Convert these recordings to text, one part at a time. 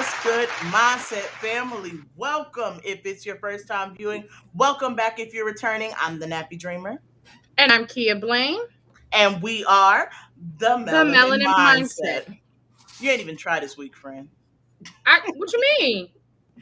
What's good, Mindset family? Welcome if it's your first time viewing. Welcome back if you're returning. I'm the Nappy Dreamer, And I'm Kia Blaine, and we are the the Melanin Melanin Mindset. Mindset. You ain't even try this week, friend. What you mean?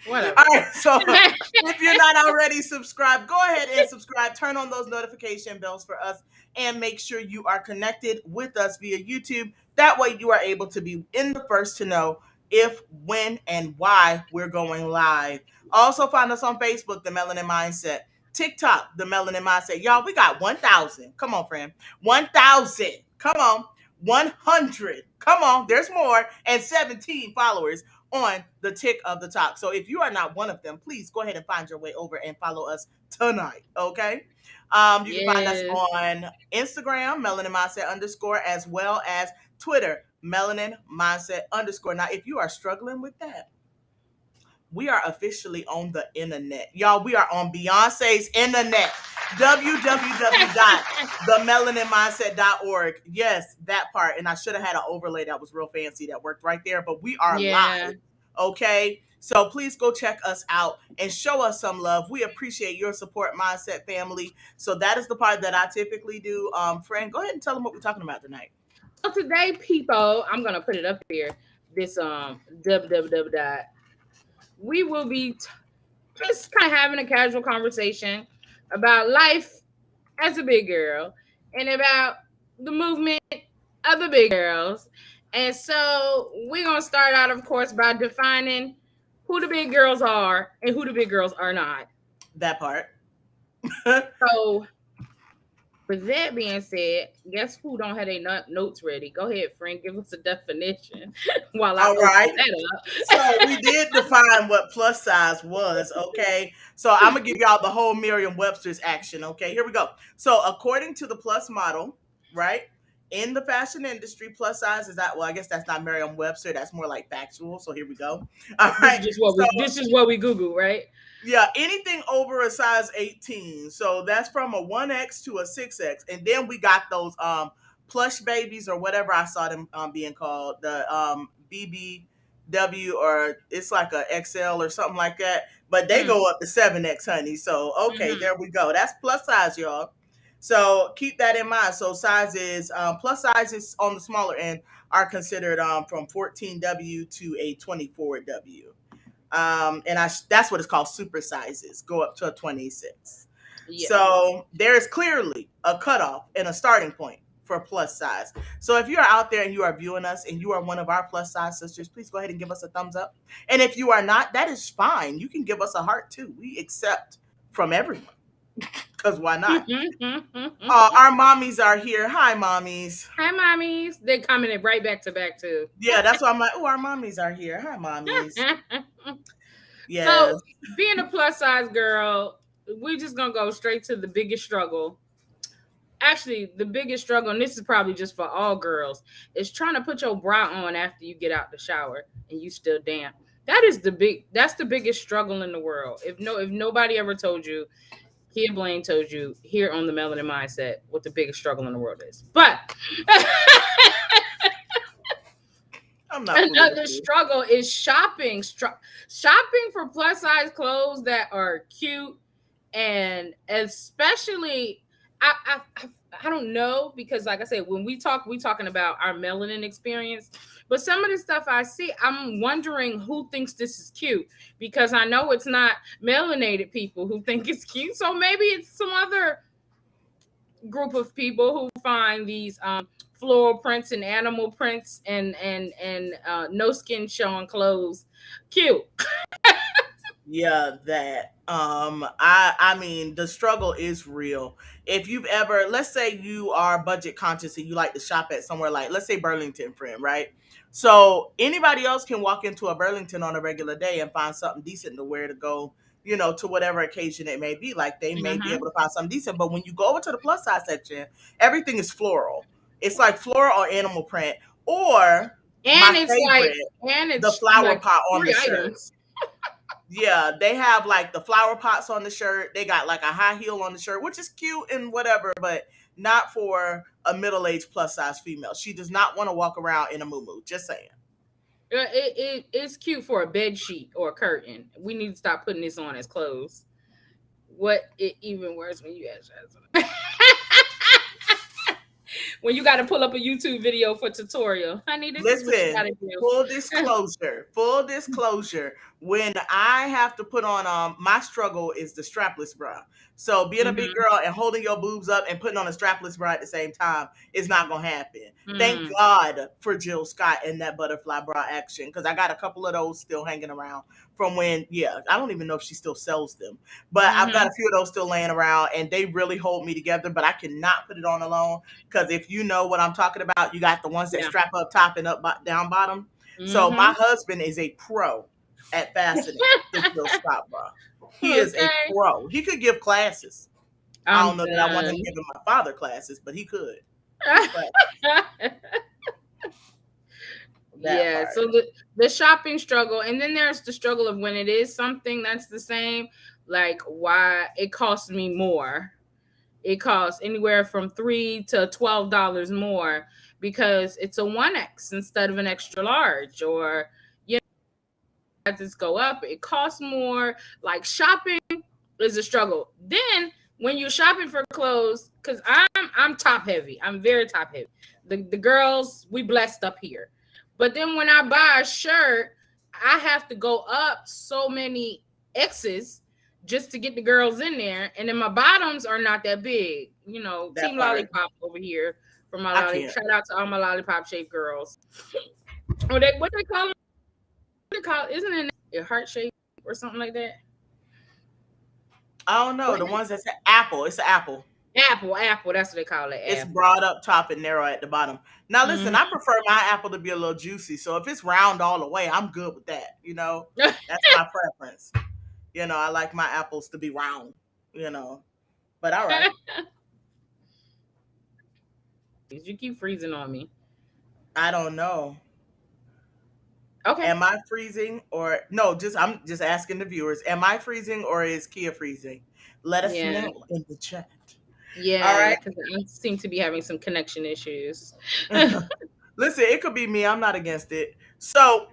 All Whatever. right, so if you're not already subscribed, go ahead and subscribe. Turn on those notification bells for us and make sure you are connected with us via YouTube. That way, you are able to be in the first to know if, when, and why we're going live. Also, find us on Facebook, The Melanin Mindset. TikTok, The Melanin Mindset. Y'all, we got 1,000. Come on, friend. 1,000. Come on. 100. Come on. There's more. And 17 followers on the tick of the talk. So if you are not one of them, please go ahead and find your way over and follow us tonight. Okay. You can find us Yes. on Instagram, Melanin Mindset _ as well as Twitter, Melanin Mindset _ Now, if you are struggling with that, we are officially on the internet. Y'all, we are on Beyonce's internet. www.themelaninmindset.org. Yes, that part. And I should have had an overlay that was real fancy that worked right there, but we are Yeah. live. Okay. So please go check us out and show us some love. We appreciate your support, Mindset family. So that is the part that I typically do. Friend, go ahead and tell them what we're talking about tonight. So today, people, I'm gonna put it up here. This www dot. We will be just kind of having a casual conversation about life as a big girl and about the movement of the big girls. And so we're gonna start out, of course, by defining who the big girls are and who the big girls are not. That part. So, with that being said, guess who don't have their notes ready? Go ahead, friend. Give us a definition while I All open right. that up. So we did define what plus size was, okay? So I'm gonna give y'all the whole Merriam-Webster's action, okay? Here we go. So according to the plus model, right? In the fashion industry, plus size is that, well, I guess that's not Merriam-Webster, that's more like factual. So here we go. All right. This is what we Google, right? Yeah, anything over a size 18. So that's from a 1X to a 6X. And then we got those plush babies or whatever I saw them being called, the BBW, or it's like a XL or something like that. But they go up to 7X, honey. So okay, there we go. That's plus size, y'all. So keep that in mind. So sizes, plus sizes on the smaller end are considered from 14W to a 24W. That's what it's called, super sizes go up to a 26. Yeah. So there is clearly a cutoff and a starting point for plus size. So if you are out there and you are viewing us and you are one of our plus size sisters, please go ahead and give us a thumbs up. And if you are not, that is fine. You can give us a heart too. We accept from everyone. Because why not? Our mommies are here. Hi, mommies. Hi, mommies. They commented right back to back too. Yeah, that's why I'm like, oh, our mommies are here. Hi, mommies. Yes. So, being a plus size girl, we're just gonna go straight to the biggest struggle. Actually, the biggest struggle, and this is probably just for all girls, is trying to put your bra on after you get out the shower and you still damp. That's the biggest struggle in the world. If nobody ever told you, Kia Blaine told you here on the Melanin Mindset what the biggest struggle in the world is. But another struggle is shopping. Shopping for plus size clothes that are cute, and especially I don't know, because like I said, when we talking about our melanin experience, but some of the stuff I see, I'm wondering who thinks this is cute, because I know it's not melanated people who think it's cute. So maybe it's some other group of people who find these floral prints and animal prints and no skin showing clothes cute. Yeah, that. I mean, the struggle is real. If you've ever, let's say you are budget conscious and you like to shop at somewhere like, let's say Burlington, friend, right? So anybody else can walk into a Burlington on a regular day and find something decent to wear to go, to whatever occasion it may be. Like they may be able to find something decent, but when you go over to the plus size section, everything is floral. It's like floral or animal print, or the flower pot on the shirt. Yeah, they have like the flower pots on the shirt. They got like a high heel on the shirt, which is cute and whatever, but not for a middle-aged plus size female. She does not want to walk around in a muumuu. Just saying. It's cute for a bed sheet or a curtain. We need to stop putting this on as clothes. What it even worse when you ask when you got to pull up a YouTube video for tutorial. Honey, this is what you got Listen, to do. full disclosure. When I have to put on, my struggle is the strapless bra. So being a big Mhm. girl and holding your boobs up and putting on a strapless bra at the same time is not gonna happen. Thank Mm. God for Jill Scott and that butterfly bra action, because I got a couple of those still hanging around from when, yeah, I don't even know if she still sells them, but I've got Mhm. a few of those still laying around and they really hold me together. But I cannot put it on alone, because if you know what I'm talking about, you got the ones that Yeah. strap up top and up down bottom. So my Mhm. husband is a pro at fastening the Jill Scott bra. He is a Okay. pro. He could give classes. I I'm don't know that I want him done. giving my father classes, but he could give class. That Yeah, part. so the shopping struggle, and then there's the struggle of when it is something that's the same, like why it costs me more. It costs anywhere from $3 to $12 more because it's a 1X instead of an extra large, or you know, just go up. It costs more. Like shopping is a struggle. Then when you're shopping for clothes, because I'm top heavy. I'm very top heavy. The girls, we blessed up here. But then when I buy a shirt, I have to go up so many X's just to get the girls in there. And then my bottoms are not that big. You know, That Team part. Lollipop over here for my I lollipop. can't. Shout out to all my lollipop shaped girls. Or they what they call it? What they call it? Isn't it a heart shape or something like that? I don't know. What? The ones that's an apple. It's an apple. Apple, apple. That's what they call it, It's apple. broad up top and narrow at the bottom. Now listen, I Hmm. prefer my apple to be a little juicy. So if it's round all the way, I'm good with that. That's my preference. I like my apples to be round. You know, but all right. You keep freezing on me. I don't know. Okay. Am I freezing or no? I'm just asking the viewers. Am I freezing or is Kia freezing? Let us Yeah. know in the chat. All Yeah. right. Because I seem to be having some connection issues. Listen, it could be me. I'm not against it. So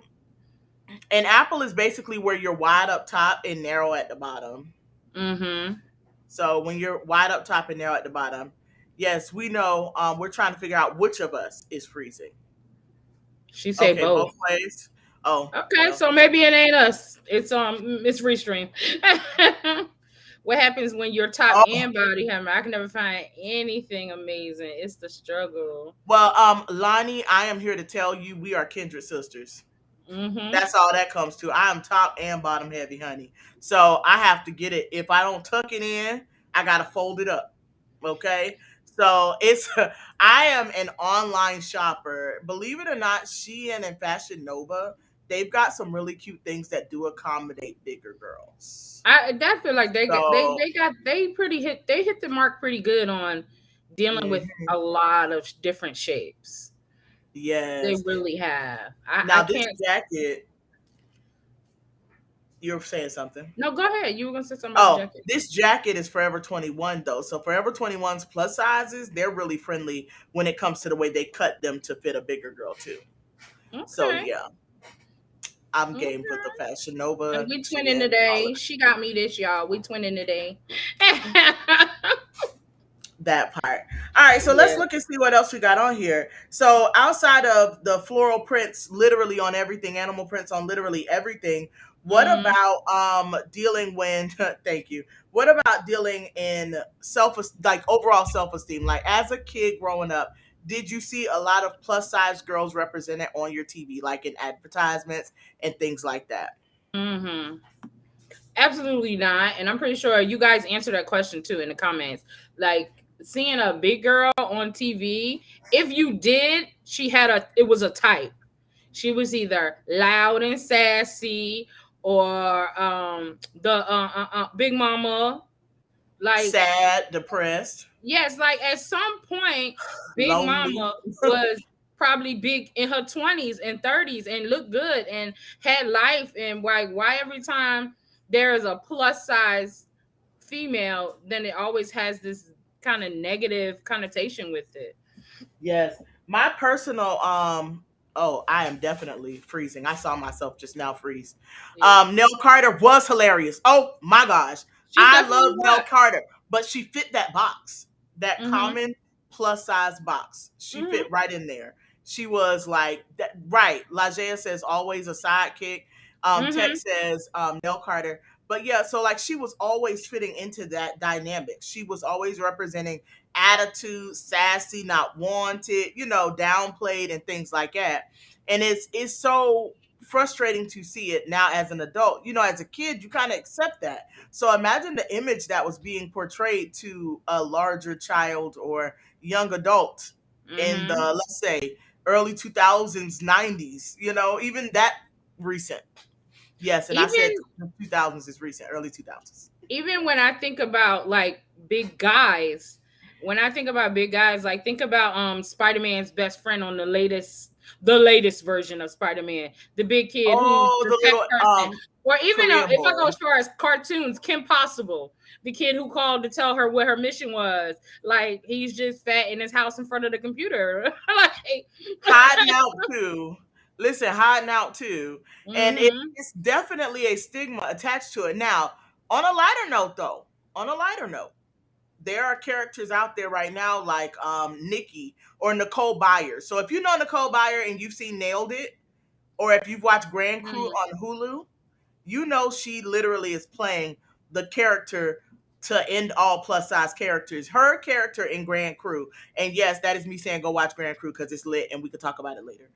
an apple is basically where you're wide up top and narrow at the bottom. Mm-hmm. So when you're wide up top and narrow at the bottom, yes, we know. We're trying to figure out which of us is freezing. She said Okay, both. both ways. Oh Okay, well. so maybe it ain't us. It's Restream. What happens when your top Oh and body hammer? I can never find anything amazing. It's the struggle. well. Lonnie, I am here to tell you we are kindred sisters. Mm-hmm. That's all that comes to. I am top and bottom heavy, honey. So I have to get it. If I don't tuck it in, I gotta fold it up. Okay. So it's I am an online shopper. Believe it or not, Shein and Fashion Nova, they've got some really cute things that do accommodate bigger girls. I feel like So they hit the mark pretty good on dealing with mhm, a lot of different shapes. They yes. really have. I Now this can't. jacket, you're saying something. No, go ahead. You were gonna say something about the Oh, jacket. this jacket is Forever 21 though. So Forever 21's plus sizes, they're really friendly when it comes to the way they cut them to fit a bigger girl too. So Okay. yeah, I'm game for the Okay. Fashion And Nova, we twinning Shein, all of today. She got me this, y'all. We twinning today. that part. All right, so let's Yeah. look and see what else we got on here. So outside of the floral prints, literally on everything, animal prints on literally everything. What Mm-hmm. about dealing when? Thank you. What about dealing in like overall self esteem? Like as a kid growing up, did you see a lot of plus size girls represented on your TV, like in advertisements and things like that? Mm-hmm. Absolutely not. And I'm pretty sure you guys answered that question too in the comments. Like seeing a big girl on TV, if you did, it was a type. She was either loud and sassy or the big mama. Like Sad, depressed, yes, like at some point, Big lonely. Mama was probably big in her 20s and 30s and looked good and had life. And why every time there is a plus size female, then it always has this kind of negative connotation with it. Yes. My personal Oh, I am definitely freezing. I saw myself just now freeze. Yeah. Nell Carter was hilarious. Oh my gosh. She I definitely love Nell was. Carter, but she fit that box, that Mm-hmm. common plus size box. She Mm-hmm. fit right in there. She was like that, right. Lajea says always a sidekick. Tech Mm-hmm. says Nell Carter. But yeah, so like she was always fitting into that dynamic. She was always representing attitude, sassy, not wanted, downplayed and things like that. And it's so frustrating to see it now as an adult. As a kid, you kind of accept that. So imagine the image that was being portrayed to a larger child or young adult in the, Mm-hmm. let's say, early 2000s, 90s, even that recent. Yes, and I said Even the 2000s is recent, early 2000s. even when I think about like big guys, when I think about big guys, like think about Spider-Man's best friend on the latest version of Spider-Man, the big kid who's Oh, the the tech little person. Or even Korea if I go boy. as far as cartoons, Kim Possible, the kid who called to tell her what her mission was. Like he's just fat in his house in front of the computer. Like Hiding out too. Listen, hiding out too. And mm-hmm. it's definitely a stigma attached to it. Now, on a lighter note though, on a lighter note, there are characters out there right now like Nikki or Nicole Byers. So if you know Nicole Byers and you've seen Nailed It, or if you've watched Grand Crew Mm-hmm. on Hulu, she literally is playing the character to end all plus size characters. Her character in Grand Crew, and yes, that is me saying go watch Grand Crew because it's lit and we could talk about it later.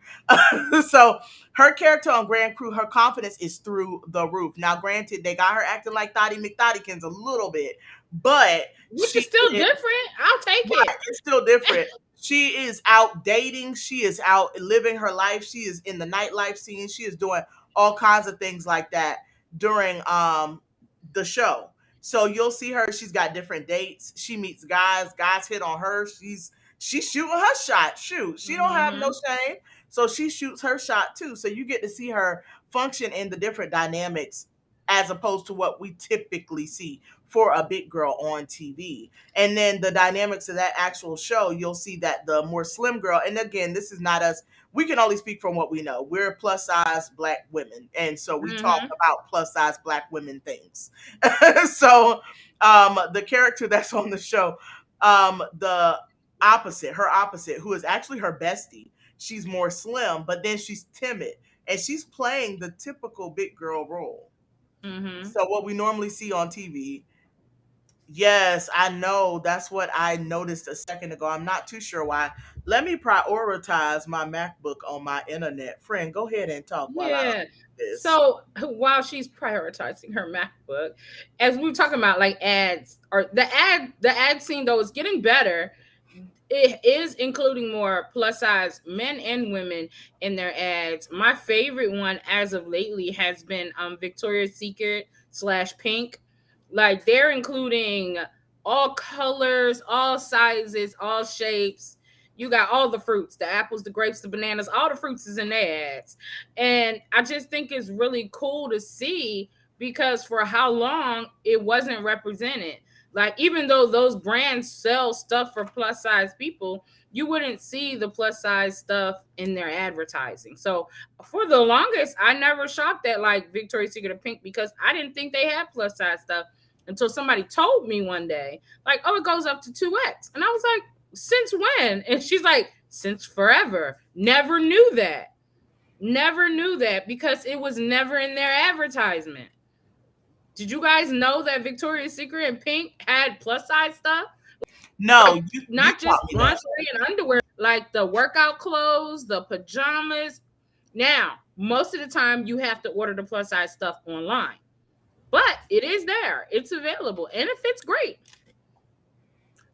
So her character on Grand Crew, her confidence is through the roof. Now, granted, they got her acting like Thotty McThottykins a little bit, but Which is she still is different. I'll take right. it. It's still different. She is out dating. She is out living her life. She is in the nightlife scene. She is doing all kinds of things like that during the show. So you'll see her. She's got different dates. She meets guys. Guys hit on her. She's shooting her shot. Shoot, she don't have no Mm-hmm. shame. So she shoots her shot too. So you get to see her function in the different dynamics as opposed to what we typically see for a big girl on TV. And then the dynamics of that actual show, you'll see that the more slim girl, and again, this is not us, we can only speak from what we know. We're plus size black women. And so we talk Mm-hmm. about plus size black women things. So the character that's on the show, the opposite, her opposite, who is actually her bestie, she's more slim, but then she's timid. And she's playing the typical big girl role. Mm-hmm. So what we normally see on TV. Yes, I know. That's what I noticed a second ago. I'm not too sure why. Let me prioritize my MacBook on my internet. Friend, go ahead and talk while I Yeah. do this. So while she's prioritizing her MacBook, as we were talking about like ads or the ad scene though is getting better. It is including more plus size men and women in their ads. My favorite one as of lately has been Victoria's Secret slash Pink. Like they're including all colors, all sizes, all shapes. You got all the fruits, the apples, the grapes, the bananas, all the fruits is in their ads. And I just think it's really cool to see because for how long it wasn't represented. Like even though those brands sell stuff for plus size people, you wouldn't see the plus size stuff in their advertising. So for the longest, I never shopped at like Victoria's Secret or Pink because I didn't think they had plus size stuff until somebody told me one day, like, oh, it goes up to 2X. And I was like, since when? And she's like, since forever. Never knew that. Never knew that because it was never in their advertisement. Did you guys know that Victoria's Secret and Pink had plus size stuff? No, Like you not taught just me that. lingerie and underwear, like the workout clothes, the pajamas. Now, most of the time you have to order the plus size stuff online. But it is there. It's available and it fits great.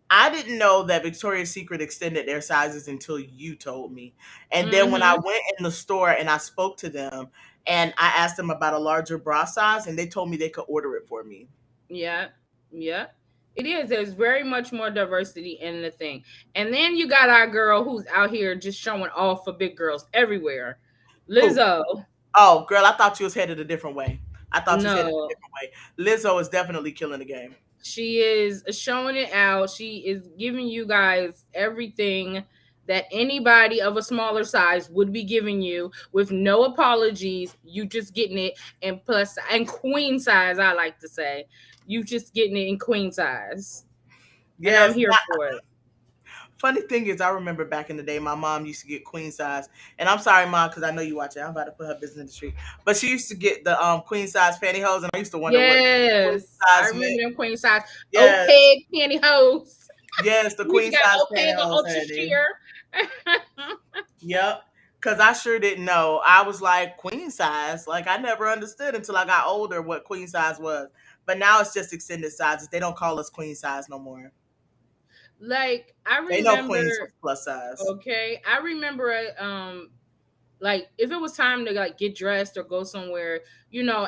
I didn't know that Victoria's Secret extended their sizes until you told me. And then when I Mm-hmm. went in the store and I spoke to them and I asked them about a larger bra size and they told me they could order it for me. Yeah. Yeah. It is. There's very much more diversity in the thing. And then you got our girl who's out here just showing off for big girls everywhere. Who? Lizzo. Oh, girl, I thought you was headed a different way. I thought you was headed a No, different way. Lizzo is definitely killing the game. she is showing it out. She is giving you guys everything that anybody of a smaller size would be giving you with no apologies. You just getting it in plus and queen size, I like to say. You just getting it in queen size. And I'm Yes. here for it. Funny thing is, I remember back in the day, my mom used to get queen size, and I'm sorry, mom, because I know you watch it. I'm about to put her business in the street, but she used to get the queen size pantyhose, and I used to wonder what queen Yes. I size meant. remember them queen size Yes, opaque pantyhose. yes, the You queen got size opaque or pantyhose, ultra honey. sheer. Yep, because I sure didn't know. I was like queen size, like I never understood until I got older what queen size was. But now it's just extended sizes. They don't call us queen size no more. Like I They know remember, queens was plus size. okay, I remember like if it was time to like get dressed or go somewhere,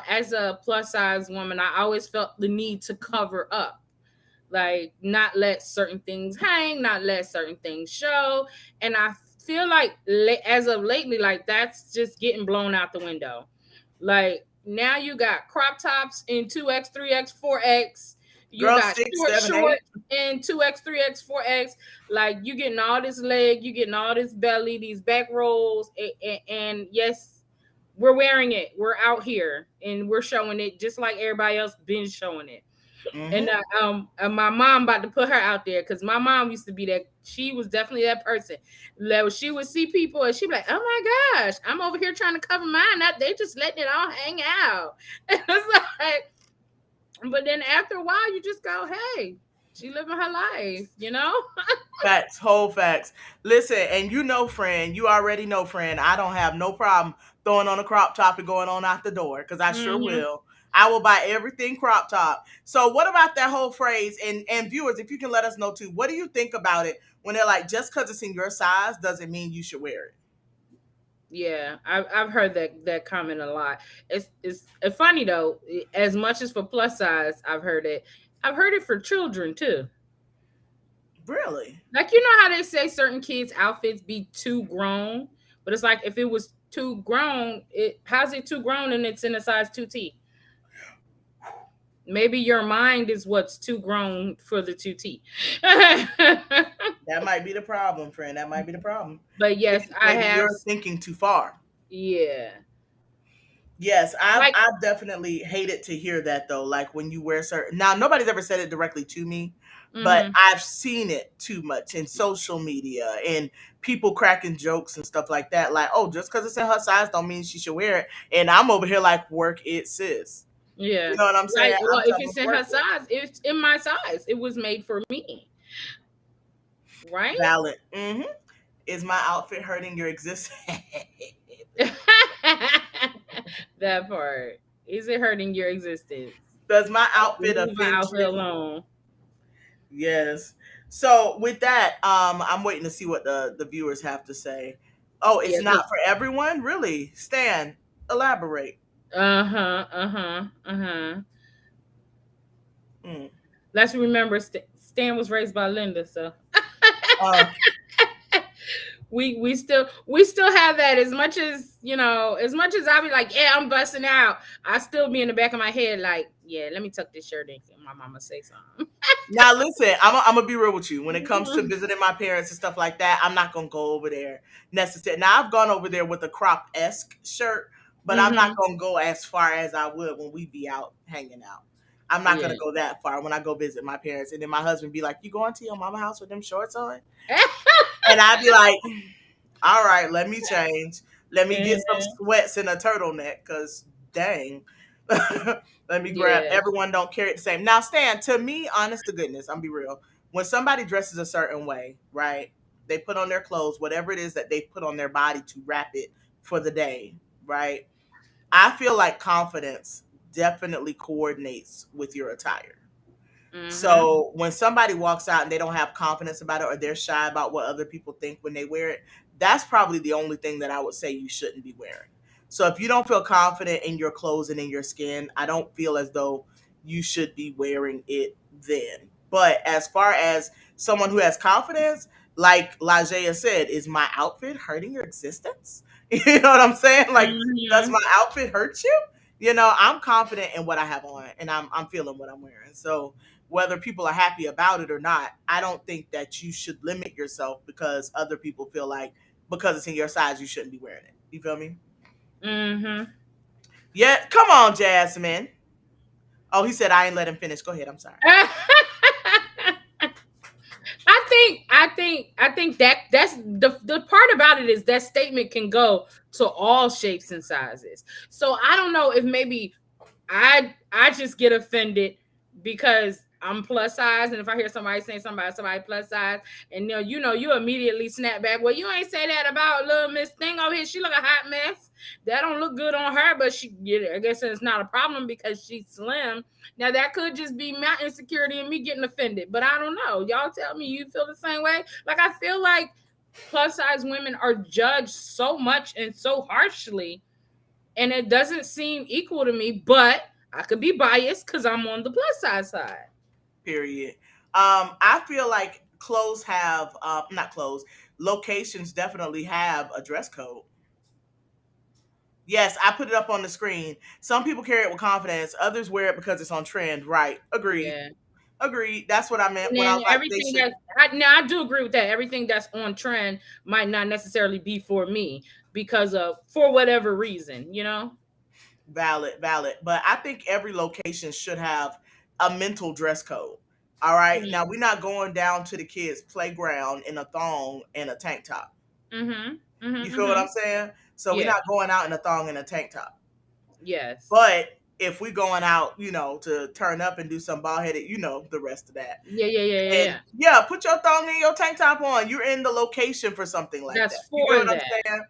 as a plus size woman, I always felt the need to cover up, like not let certain things hang, not let certain things show. And I feel like as of lately, like that's just getting blown out the window. Like now you got crop tops in 2X, 3X, 4X. You Girl, got 6, short 7, 8. shorts in 2X, 3X, 4X. Like you getting all this leg, you getting all this belly, these back rolls, and yes, we're wearing it. We're out here and we're showing it just like everybody else been showing it. And Mm-hmm. my mom about to put her out there because my mom used to be that. She was definitely that person. Like she would see people and she'd be like, "Oh my gosh, I'm over here trying to cover mine. Not they just letting it all hang out." And it's like, but then after a while, you just go, "Hey, she living her life." Facts, whole facts. Listen, and friend, you already know, friend, I don't have no problem throwing on a crop top and going on out the door because I sure Hmm. will. I will buy everything crop top. So, what about that whole phrase? And viewers, if you can let us know too, what do you think about it when they're like, just because it's in your size doesn't mean you should wear it? Yeah, I've heard that comment a lot. It's funny though. As much as for plus size, I've heard it. I've heard it for children too. Really? Like you know how they say certain kids' outfits be too grown, but it's like if it was too grown, how's it too grown and it's in a size 2T? Maybe your mind is what's too grown for the 2T. That might be the problem, friend. That might be the problem. But yes, I Maybe have. you're thinking too far. Yeah, Yes, I've like. I've definitely hated to hear that though. Like when you wear certain now, nobody's ever said it directly to me, but Hmm. I've seen it too much in social media and people cracking jokes and stuff like that. Like, oh, just because it's in her size don't mean she should wear it. And I'm over here like, work it, sis. You Yeah, know what I'm saying? like well, I'm if telling them it's in her work it. size, it's in my size. It was made for me, right? Valid. Is my outfit hurting your existence? That part. Is it hurting your existence? Does my outfit Leave my offend outfit you? alone. Yes. So with that, I'm waiting to see what the viewers have to say. Oh, it's Yeah, not for everyone, really. Stan, elaborate. uh-huh, uh-huh, uh-huh. Mm. Let's remember Stan was raised by Linda, so Uh, we still have that. As much as I be like, yeah, I'm busting out, I still be in the back of my head like, yeah, let me tuck this shirt in. My mama say something. Now listen, I'm gonna be real with you. When it comes to visiting my parents and stuff like that, I'm not gonna go over there necessarily. Now I've gone over there with a crop esque shirt, but I'm not Hmm. gonna go as far as I would when we be out hanging out. I'm not Yeah. gonna go that far when I go visit my parents, and then my husband be like, "You going to your mama house with them shorts on?" And I'd be like, all right, let me change. Let me get some sweats and a turtleneck, cause dang. Let me grab. Yeah. Everyone don't carry it the same. Now, Stan, to me, honest to goodness, I'm be real. When somebody dresses a certain way, right? They put on their clothes, whatever it is that they put on their body to wrap it for the day, right? I feel like confidence definitely coordinates with your attire. Hmm. So when somebody walks out and they don't have confidence about it or they're shy about what other people think when they wear it, that's probably the only thing that I would say you shouldn't be wearing. So if you don't feel confident in your clothes and in your skin, I don't feel as though you should be wearing it then. But as far as someone who has confidence, like Lajea said, is my outfit hurting your existence? You know what I'm saying? Like, does Hmm. my outfit hurt you? I'm confident in what I have on, and I'm feeling what I'm wearing. So whether people are happy about it or not, I don't think that you should limit yourself because other people feel like because it's in your size you shouldn't be wearing it. You feel me? Mm-hmm. Yeah, come on, Jasmine. Oh, he said I ain't let him finish. Go ahead. I'm sorry. I think that's the part about it is that statement can go to all shapes and sizes. So I don't know if maybe I just get offended because I'm plus size, and if I hear somebody saying somebody plus size, and you immediately snap back. Well, you ain't say that about little Miss Thing over here. She look a hot mess. That don't look good on her, but I guess it's not a problem because she's slim. Now that could just be my insecurity and me getting offended, but I don't know. Y'all tell me you feel the same way. Like I feel like plus size women are judged so much and so harshly, and it doesn't seem equal to me, but I could be biased because I'm on the plus size side. Period. I feel like clothes have not clothes, locations definitely have a dress code. Yes, I put it up on the screen. Some people carry it with confidence, others wear it because it's on trend. Right. Agreed. Yeah. Agreed. That's what I meant And when I then was like they everything should. I do agree with that. Everything that's on trend might not necessarily be for me because of for whatever reason. Valid, valid. But I think every location should have a mental dress code. All right. Now we're not going down to the kids' playground in a thong and a tank top. Mm-hmm. You Mm-hmm. feel what Mm-hmm. I'm saying? So we're Yeah. not going out in a thong and a tank top. Yes. But if we're going out, to turn up and do some ball headed, the rest of that. Yeah, yeah, yeah, yeah, And yeah. yeah, put your thong and your tank top on. You're in the location for something like That's that. You get for what I'm that. saying?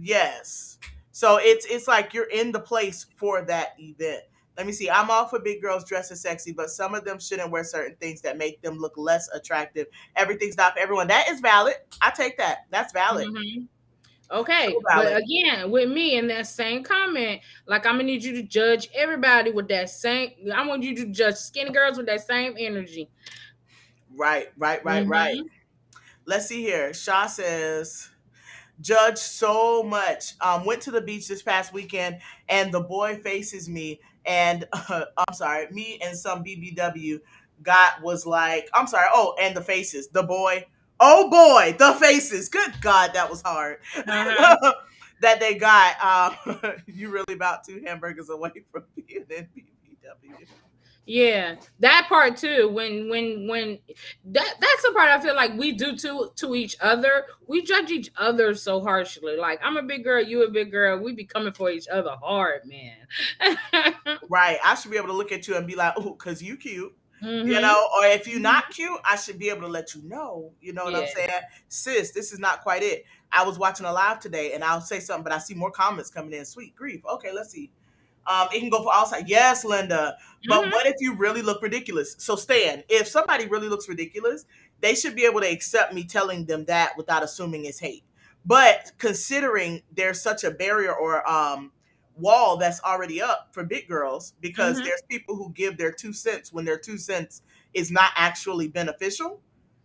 Yes. So it's like you're in the place for that event. Let me see. I'm all for big girls dressing sexy, but some of them shouldn't wear certain things that make them look less attractive. Everything's not for everyone. That is valid. I take that. That's valid. Mm-hmm. So Okay, but valid. again, with me in that same comment, like I'm gonna need you to judge everybody with that same. I want you to judge skinny girls with that same energy. Right, right, right, right. Mm-hmm. Let's see here. Shaw says judge so much. Went to the beach this past weekend, and the boy faces me, and I'm sorry, me and some BBW got was like, I'm sorry. Oh, and the faces, the boy. Oh boy, the faces. Good God, that was hard. Uh-huh. That they got. You really about 2 hamburgers away from being in BBW. Yeah, that part too. When that's the part I feel like we do to each other. We judge each other so harshly. Like I'm a big girl, you a big girl. We be coming for each other hard, man. Right. I should be able to look at you and be like, oh, because you cute. Mm-hmm. Or if you're Hmm. not cute, I should be able to let you know. You know what I'm Yeah. saying? Sis, this is not quite it. I was watching a live today and I'll say something, but I see more comments coming in. Sweet grief. Okay, let's see. It can go for all sides. Yes, Linda. But Mm-hmm. what if you really look ridiculous? So, Stan, if somebody really looks ridiculous, they should be able to accept me telling them that without assuming it's hate. But considering there's such a barrier or wall that's already up for big girls, because Mm-hmm. there's people who give their 2 cents when their 2 cents is not actually beneficial.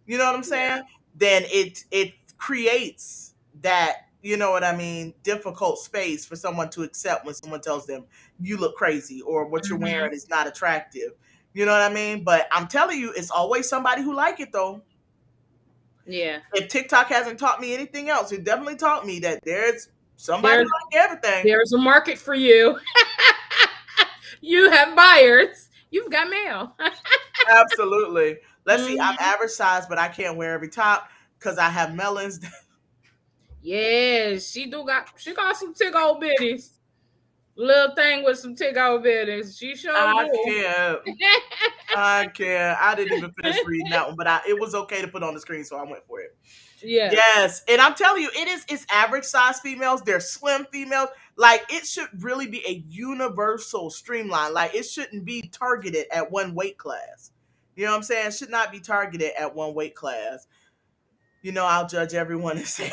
You know what I'm Yeah. saying? Then it creates that, you know what I mean, difficult space for someone to accept when someone tells them you look crazy or what you're Mm-hmm. wearing is not attractive. You know what I mean? But I'm telling you, it's always somebody who like it though. Yeah. If TikTok hasn't taught me anything else, it definitely taught me that there's somebody There's like everything. there's a market for you. You have buyers. You've got mail. Absolutely. Let's see. I'm Hmm. average size, but I can't wear every top because I have melons. Yes, she got some tick old bitties. Little thing with some tick old bitties. She sure I do. can't. I can't. I didn't even finish reading that one, but it was okay to put on the screen, so I went for it. Yeah. Yes, and I'm telling you, it's average size females. They're slim females. Like it should really be a universal streamline. Like it shouldn't be targeted at one weight class. You know what I'm saying? It should not be targeted at one weight class. I'll judge everyone and say,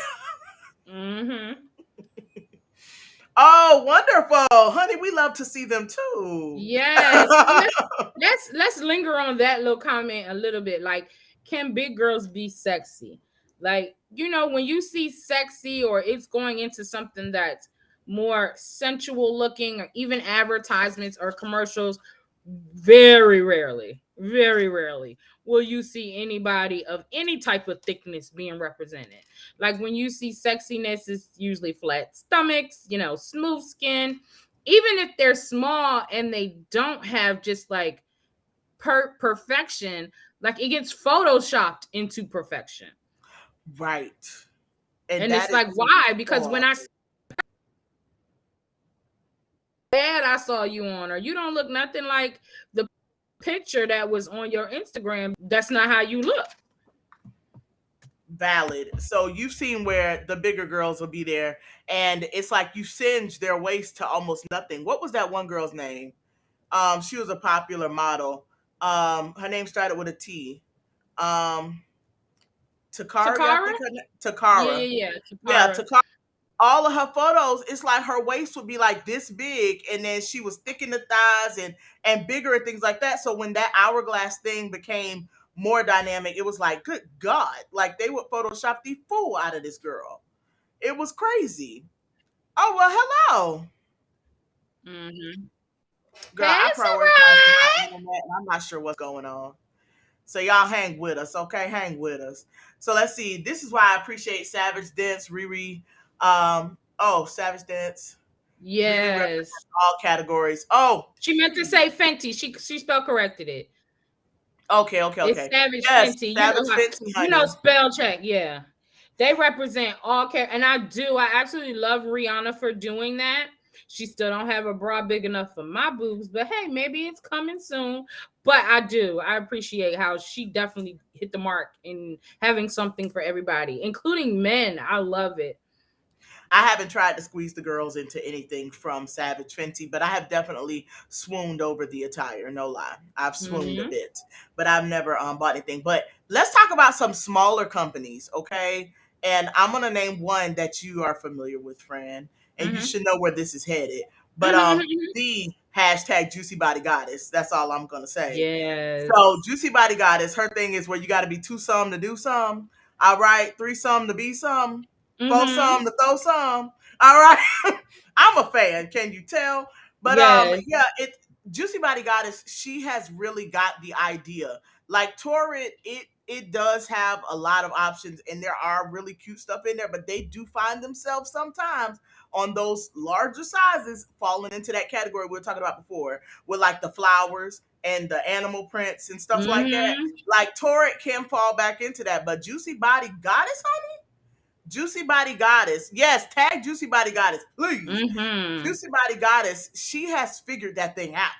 Hmm. "Oh, wonderful, honey. We love to see them too." Yes. And let's linger on that little comment a little bit. Like, can big girls be sexy? Like, when you see sexy or it's going into something that's more sensual looking, or even advertisements or commercials, very rarely will you see anybody of any type of thickness being represented. Like when you see sexiness, it's usually flat stomachs, smooth skin. Even if they're small and they don't have just like perfection, like it gets photoshopped into perfection. Right. And And that it's is like, so why? Because when I awful. ad I saw you on, or you don't look nothing like the picture that was on your Instagram, that's not how you look. Valid. So you've seen where the bigger girls will be there, and it's like you singe their waist to almost nothing. What was that one girl's name? She was a popular model. Her name started with a T. Um, Takari, I Takara? think Yeah, Takara. yeah, yeah. Yeah, Takara. Takara. All of her photos, it's like her waist would be like this big, and then she was thick in the thighs and bigger and things like that. So when that hourglass thing became more dynamic, it was like, good God, like they would Photoshop the fool out of this girl. It was crazy. Oh well, hello, Mm-hmm. girl. Hey, I prioritize my Sarai! internet, and I'm not sure what's going on. So y'all hang with us, okay? Hang with us. So let's see. This is why I appreciate Savage Dance, Riri. Savage Dance, Riri Yes. represents all categories. Oh, She meant to say Fenty. She spell corrected it. okay, okay, It's okay. Savage Yes, Fenty. Savage Fenty, honey. Spell check. Yeah, they represent all care, and I do. I absolutely love Rihanna for doing that. She still don't have a bra big enough for my boobs, but hey, maybe it's coming soon. But I do. I appreciate how she definitely hit the mark in having something for everybody, including men. I love it. I haven't tried to squeeze the girls into anything from Savage Fenty, but I have definitely swooned over the attire. No lie, I've swooned a Mm-hmm. bit, but I've never bought anything. But let's talk about some smaller companies, okay? And I'm gonna name one that you are familiar with, Fran, and you Mm-hmm. should know where this is headed. But Mm-hmm. the hashtag Juicy Body Goddess. That's all I'm gonna say. So Yes. Juicy Body Goddess, her thing is where you got to be two some to do some. All right, three some to be some. Four Mm-hmm. some to throw some. All right. I'm a fan, can you tell? But Yes. yeah, it Juicy Body Goddess, she has really got the idea. Like Torrid, it does have a lot of options and there are really cute stuff in there, but they do find themselves sometimes on those larger sizes falling into that category we were talking about before, with like the flowers and the animal prints and stuff like that. Mm-hmm. Like Torrid can fall back into that, but Juicy Body Goddess, Juicy Body Goddess. Yes, tag Juicy Body Goddess, please. Mm-hmm. Juicy Body Goddess, she has figured that thing out.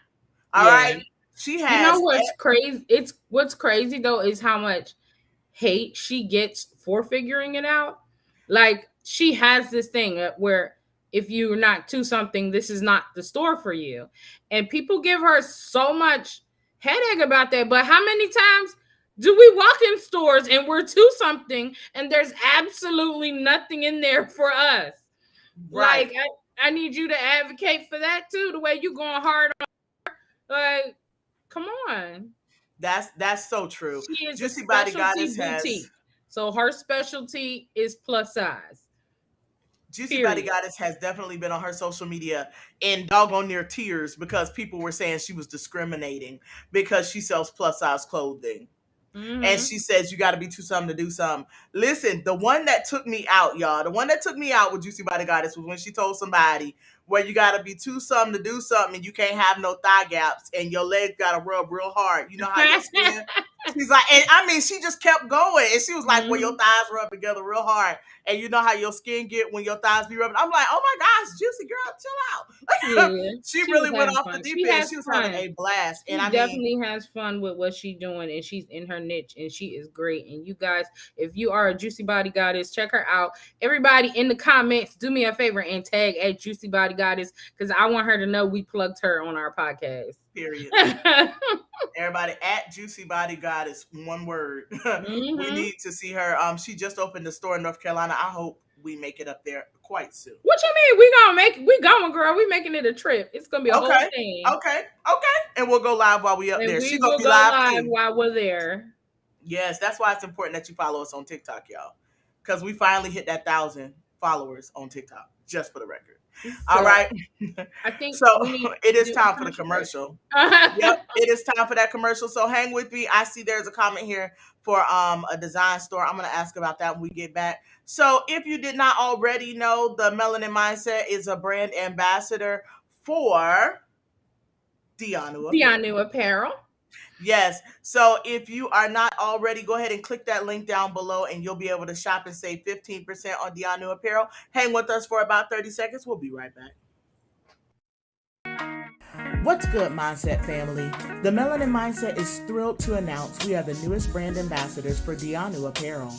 All Yeah. right. She You know has. what's crazy? It's what's crazy though is how much hate she gets for figuring it out. Like she has this thing where if you're not to something, this is not the store for you. And people give her so much headache about that. But how many times do we walk in stores and we're to something and there's absolutely nothing in there for us? Right. Like I need you to advocate for that too. The way you going hard on, like, come on. That's so true. She is a Juicy Body specialty Goddess has boutique. So her specialty is plus size. Juicy Body Period. Goddess has definitely been on her social media in doggone near tears because people were saying she was discriminating because she sells plus size clothing. And Mm-hmm. she says you got to be too something to do something. Listen, the one that took me out, y'all, the one that took me out with Juicy Body Goddess was when she told somebody where you got to be too something to do something and you can't have no thigh gaps and your legs got to rub real hard. You know how your skin. She's like, and I mean, she just kept going, and she was like, "Well, your Mm-hmm. thighs rub together real hard, and you know how your skin get when your thighs be rubbing." I'm like, "Oh my gosh, Juicy girl, chill out!" Yeah, She she was really went having off the fun. deep She end. has She was having fun. a blast, and She I mean, definitely has fun with what she's doing, and she's in her niche, and she is great. And you guys, if you are a Juicy Body Goddess, check her out. Everybody in the comments, do me a favor and tag at Juicy Body Goddess because I want her to know we plugged her on our podcast. period. Everybody at Juicy Body Goddess, one word. We Mm-hmm. need to see her. She just opened a store in North Carolina. I hope we make it up there quite soon. What you mean? We going, girl. We making it a trip. It's gonna be a whole Okay, thing. okay, okay. And we'll go live while we up And there. She we gonna will be go live live too. while we're there. Yes, that's why it's important that you follow us on TikTok, y'all. Because we finally hit that 1,000 followers on TikTok, just for the record. All So right. I think So we need it to is do a time for the commercial break. commercial. Yep, it is time for that commercial. So hang with me. I see there's a comment here for a design store. I'm gonna ask about that when we get back. So if you did not already know, the Melanin Mindset is a brand ambassador for Dianu Beyond Apparel. new apparel. Yes. So if you are not already, go ahead and click that link down below and you'll be able to shop and save 15% on Dianu Apparel. Hang with us for about 30 seconds. We'll be right back. What's good, Mindset family? The Melanin Mindset is thrilled to announce we are the newest brand ambassadors for Dianu Apparel.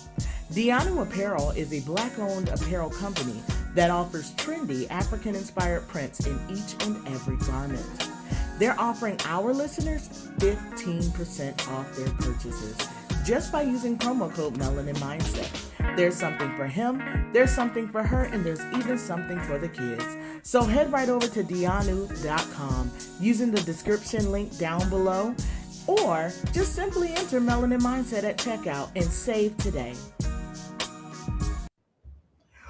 Dianu Apparel is a black-owned apparel company that offers trendy African-inspired prints in each and every garment. They're offering our listeners 15% off their purchases just by using promo code Melanin Mindset. There's something for him, there's something for her, and there's even something for the kids. So head right over to dianu.com using the description link down below, or just simply enter Melanin Mindset at checkout and save today.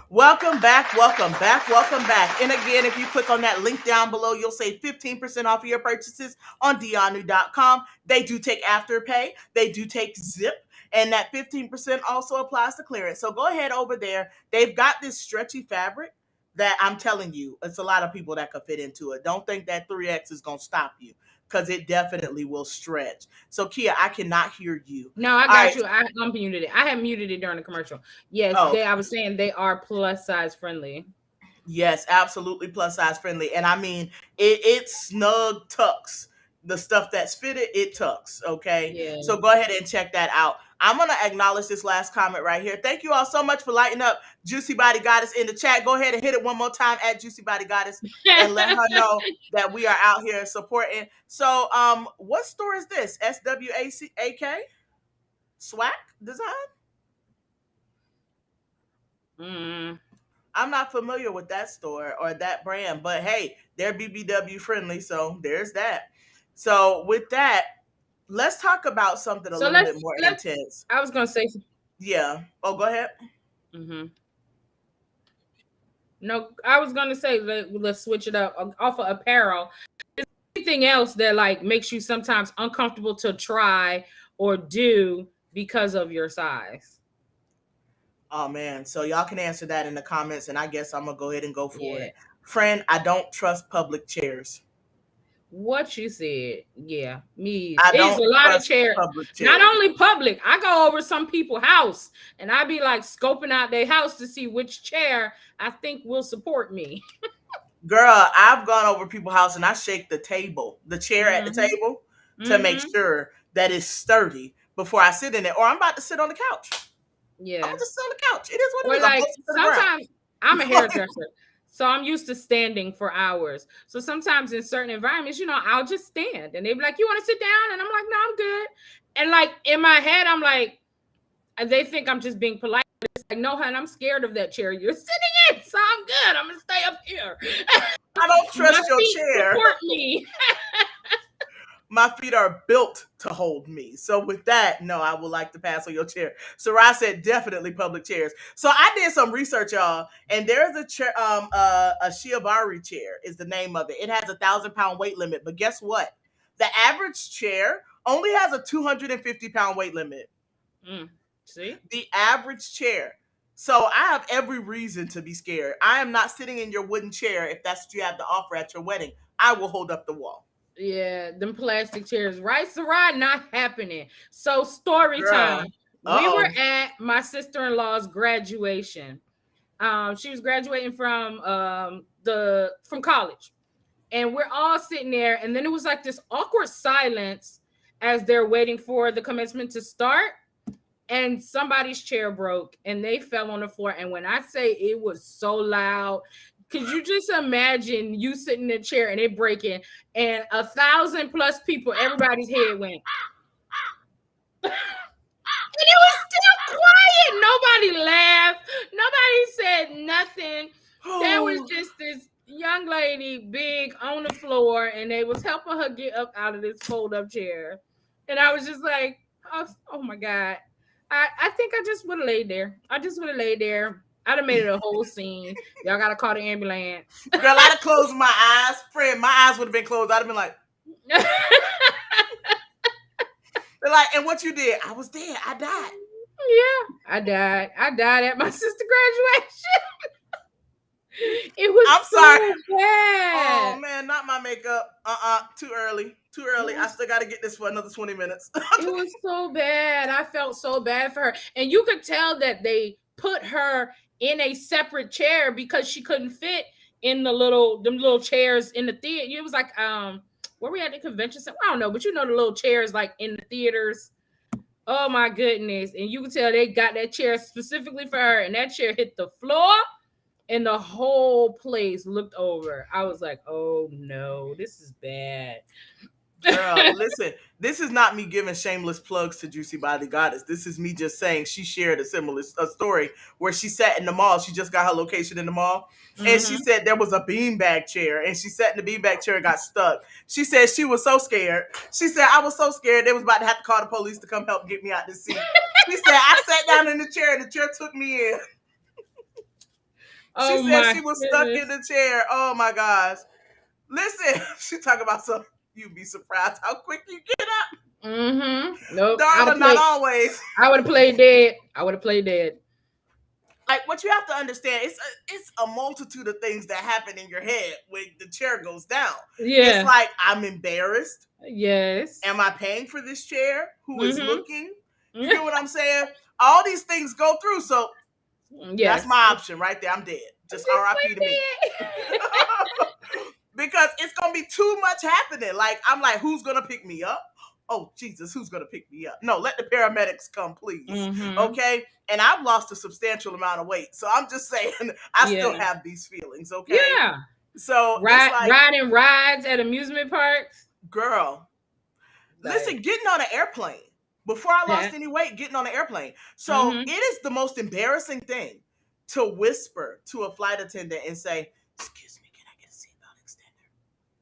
Welcome back, welcome back, welcome back. And again, if you click on that link down below, you'll save 15% off of your purchases on dianu.com. They do take Afterpay, they do take Zip, and that 15% also applies to clearance. So go ahead over there. They've got this stretchy fabric that I'm telling you, it's a lot of people that could fit into it. Don't think that 3X is going to stop you because it definitely will stretch. So Kia, I cannot hear you. No, I All got right. you. I unmuted it. I had muted it during the commercial. Yes, Oh, they. I was saying they are plus size friendly. yes, absolutely plus size friendly. And I mean, it snug tucks. The stuff that's fitted, it tucks. Okay. Yeah. So go ahead and check that out. I'm going to acknowledge this last comment right here. Thank you all so much for lighting up Juicy Body Goddess in the chat. Go ahead and hit it one more time at Juicy Body Goddess and let her know that we are out here supporting. So, what store is this? SWACK Swag Design? Mm. I'm not familiar with that store or that brand, but hey, they're BBW friendly, so there's that. So with that, let's talk about something a So little bit more let's. intense. I was gonna say. Yeah. Oh, go ahead. Mm-hmm. No, I was gonna say let's switch it up off of apparel. Anything else that like makes you sometimes uncomfortable to try or do because of your size? Oh man. So y'all can answer that in the comments, and I guess I'm gonna go ahead and go for Yeah. it. Friend, I don't trust public chairs. What you said, yeah, me. I It's a don't lot of trust chair. public Not chairs. only public, I go over some people's house and I be like scoping out their house to see which chair I think will support me. Girl, I've gone over people's house and I shake the chair at the Mm-hmm. table to make Mm-hmm. sure that it's sturdy before I sit in it. Or I'm about to sit on the couch. I'm Yeah. gonna just sit on the couch. It is what it Or is. I'm like close to the ground. sometimes I'm a hairdresser, so I'm used to standing for hours. So sometimes in certain environments, I'll just stand and they be like, "You want to sit down?" And I'm like, "No, I'm good." And like in my head, I'm like, they think I'm just being polite. It's like, no, hon, I'm scared of that chair you're sitting in, so I'm good. I'm gonna stay up here. I don't My trust your feet chair. support me. My feet are built to hold me. So with that, no, I would like to pass on your chair. Sarai said definitely public chairs. So I did some research, y'all, and there's a chair, a Shiabari chair is the name of it. It has 1,000 pound weight limit, but guess what? The average chair only has a 250 pound weight limit. Mm, see? The average chair. So I have every reason to be scared. I am not sitting in your wooden chair if that's what you have to offer at your wedding. I will hold up the wall. Yeah, them plastic chairs. Right, Sarai? Not happening. So story Girl. time. We were Uh-oh. at my sister-in-law's graduation. She was graduating from from college. And we're all sitting there, and then it was like this awkward silence as they're waiting for the commencement to start. And somebody's chair broke and they fell on the floor. And when I say it was so loud, could you just imagine you sitting in a chair and it breaking and 1,000 plus people, everybody's head went. And it was still quiet. Nobody laughed. Nobody said nothing. There was Oh, just this young lady big on the floor and they was helping her get up out of this fold-up chair. And I was just like, oh my God. I think I just would have laid there. I just would have laid there. I'd have made it a whole scene. Y'all gotta call the ambulance. Girl, I'd have closed my eyes. Friend, my eyes would have been closed. I'd have been like, Yeah, they're like, and what you did? I was dead. I died. I died. I died at my sister graduation. It was I'm sorry. so Oh bad. man, not my makeup. Too early. Too It early. I was still got to get this for another 20 minutes. it was so bad. I felt so bad for her. And you could tell that they put her in a separate chair because she couldn't fit in them little chairs in the theater. It was like where we at the convention center. I don't know, but you know the little chairs like in the theaters. Oh my goodness. And you could tell they got that chair specifically for her, and that chair hit the floor and the whole place looked over. I was like, oh no, this is bad. Girl, listen, this is not me giving shameless plugs to Juicy Body Goddess. This is me just saying she shared a similar story where she sat in the mall. She just got her location in the mall. And she Mm-hmm. said there was a beanbag chair and she sat in the beanbag chair and got stuck. She said she was so scared. She said, I was so scared they was about to have to call the police to come help get me out this seat. She said, I sat down in the chair and the chair took me in. She Oh said my she was stuck in goodness. the chair. Oh my gosh. Listen, she talk about some. You'd be surprised how quick you get up, Mm-hmm. Nope. darling. Not always. I would have played dead. I would have played dead. Like what you have to understand, it's a multitude of things that happen in your head when the chair goes down. It's Yeah. like I'm embarrassed. Yes. Am I paying for this chair? Who is Mm-hmm. looking? You get what I'm saying? All these things go through. So that's Yes. my option right there. I'm dead. Just Just R.I.P. to me. play dead. Because it's gonna be too much happening. Like I'm like, who's gonna pick me up? Oh Jesus, who's gonna pick me up? No, let the paramedics come, please. Mm-hmm. Okay. And I've lost a substantial amount of weight, so I'm just saying I still Yeah. have these feelings. Okay. Yeah. So it's like, Riding rides at amusement parks. girl, listen, Like getting on an airplane. Before I lost that. any weight, getting on an airplane. So it Mm-hmm. is the most embarrassing thing to whisper to a flight attendant and say, "Excuse me, can I get a seatbelt extender?"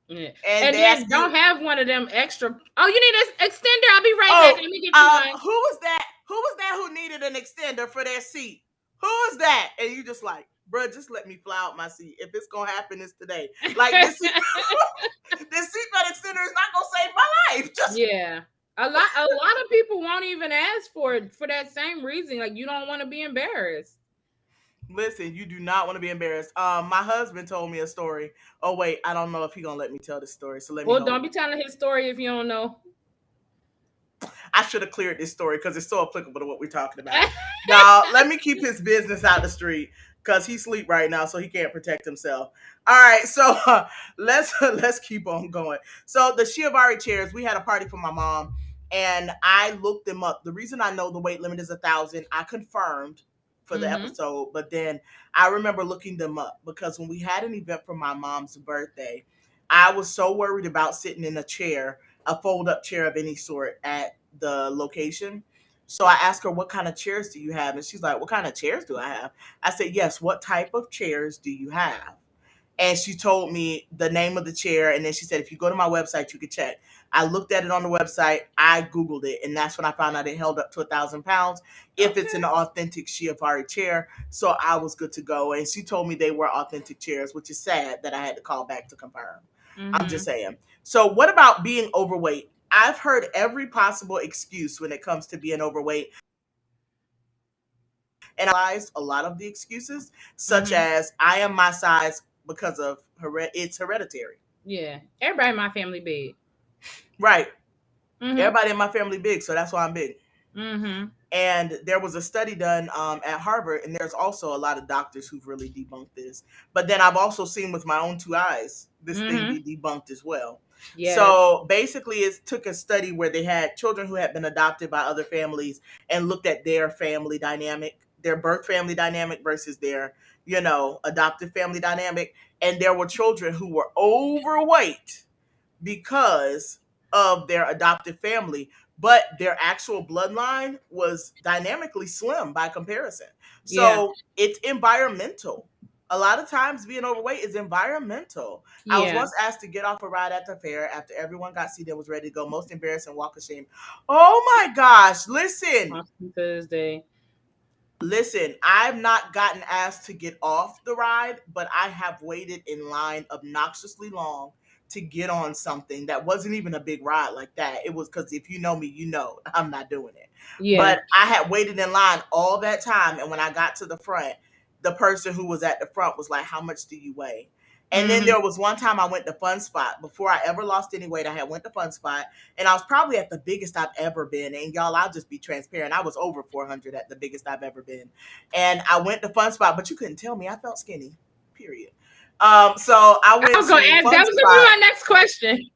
Yeah. And And they ask then you, don't have one of them extra. Oh, you need an extender. I'll be right back. "Oh, Let me get you one. who was that? Who was that who needed an extender for their seat? Who is that?" And you just like, "Bruh, just let me fly out my seat. If it's gonna happen, it's today. Like this, this seatbelt extender is not gonna save my life. Just Yeah. A lot of people won't even ask for it for that same reason. Like you don't want to be embarrassed. listen. You do not want to be embarrassed. My husband told me a story. Oh wait, I don't know if he gonna let me tell this story. So let me Well, hold don't on. be telling his story if you don't know. I should have cleared this story because it's so applicable to what we're talking about. Now, let me keep his business out the street because he's asleep right now, so he can't protect himself. All right, so let's keep on going. So the Shiavari chairs, we had a party for my mom, and I looked them up. The reason I know the weight limit is 1,000, I confirmed for the Mm-hmm. episode, but then I remember looking them up because when we had an event for my mom's birthday, I was so worried about sitting in a chair, a fold up chair of any sort at the location. So I asked her, "What kind of chairs do you have?" And she's like, "What kind of chairs do I have?" I said, "Yes, what type of chairs do you have?" And she told me the name of the chair. And then she said, "If you go to my website, you can check." I looked at it on the website. I Googled it. And that's when I found out it held up to 1,000 pounds if it's an Okay. authentic Shiafari chair. So I was good to go. And she told me they were authentic chairs, which is sad that I had to call back to confirm. I'm just Mm-hmm. saying. So, what about being overweight? I've heard every possible excuse when it comes to being overweight. And I realized a lot of the excuses, such Mm-hmm. as I am my size because of it's hereditary. Yeah. Everybody in my family big. Right. Mm-hmm. Everybody in my family big, so that's why I'm big. Mm-hmm. And there was a study done at Harvard, and there's also a lot of doctors who've really debunked this. But then I've also seen with my own two eyes this thing Mm-hmm. be debunked as well. Yes. So basically, it took a study where they had children who had been adopted by other families and looked at their family dynamic, their birth family dynamic versus their, adoptive family dynamic. And there were children who were overweight because of their adoptive family, but their actual bloodline was dynamically slim by comparison. Yeah. So it's environmental. A lot of times being overweight is environmental. I was Yeah. once asked to get off a ride at the fair after everyone got seated and was ready to go. Most embarrassing walk of shame. Oh my gosh, listen. Awesome Thursday. Listen, I've not gotten asked to get off the ride, but I have waited in line obnoxiously long to get on something that wasn't even a big ride like that. It was because if you know me, you know I'm not doing it. Yeah. But I had waited in line all that time, and when I got to the front, the person who was at the front was like, "How much do you weigh?" And then Hmm. there was one time I went to Fun Spot. Before I ever lost any weight, I had went to Fun Spot, and I was probably at the biggest I've ever been. And y'all, I'll just be transparent. I was over 400 at the biggest I've ever been. And I went to Fun Spot, but you couldn't tell me. I felt skinny. Period. So I I went was gonna to ask. Fun That was gonna be Spot. my next question.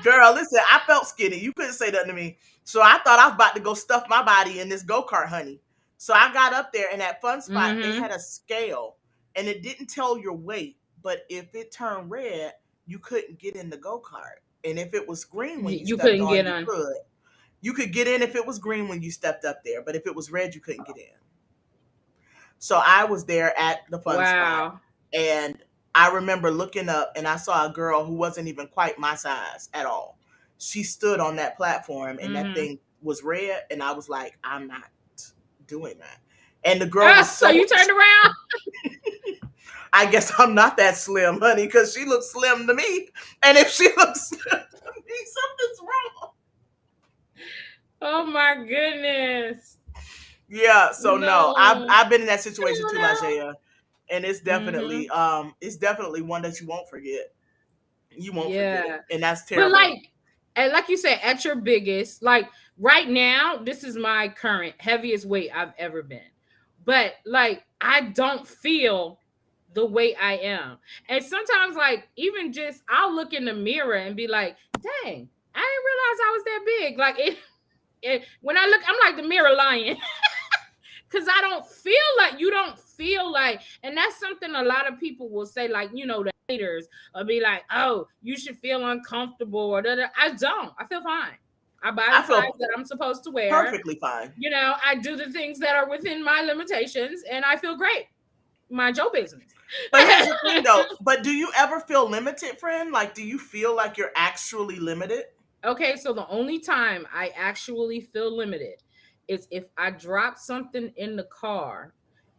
Girl, listen, I felt skinny. You couldn't say nothing to me. So I thought I was about to go stuff my body in this go-kart, honey. So I got up there, and at Fun Spot, they Hmm. had a scale, and it didn't tell your weight, but if it turned red, you couldn't get in the go-kart. And if it was green when you You stepped couldn't on, get you on. could. You could get in if it was green when you stepped up there, but if it was red, you couldn't get in. So I was there at the Fun Spot, Wow. and I remember looking up and I saw a girl who wasn't even quite my size at all. She stood on that platform and that Hmm. thing was red, and I was like, I'm not doing that. And the girl Ah, was so so, you turned around. I guess I'm not that slim, honey, because she looks slim to me. And if she looks slim to me, something's wrong. Oh my goodness. Yeah, so no, I've No. I've been in that situation too, No. Lajea, and Hmm. it's definitely one that you won't forget. You won't forget it, Yeah. and that's But terrible. like, and like you said, at your biggest, like right now, this is my current heaviest weight I've ever been. But like, I don't feel the weight I am. And sometimes, like, even just I'll look in the mirror and be like, dang, I didn't realize I was that big. Like it when I look, I'm like the mirror lying. Cause I don't feel like you don't feel like, and that's something a lot of people will say, like, the haters will be like, oh, you should feel uncomfortable or da, da. I don't. I feel fine. I buy the I size feel that I'm supposed to wear. perfectly fine. I do the things that are within my limitations and I feel great. Mind your business. But here's the thing though, but do you ever feel limited, friend? Like, do you feel like you're actually limited? Okay, so the only time I actually feel limited is if I drop something in the car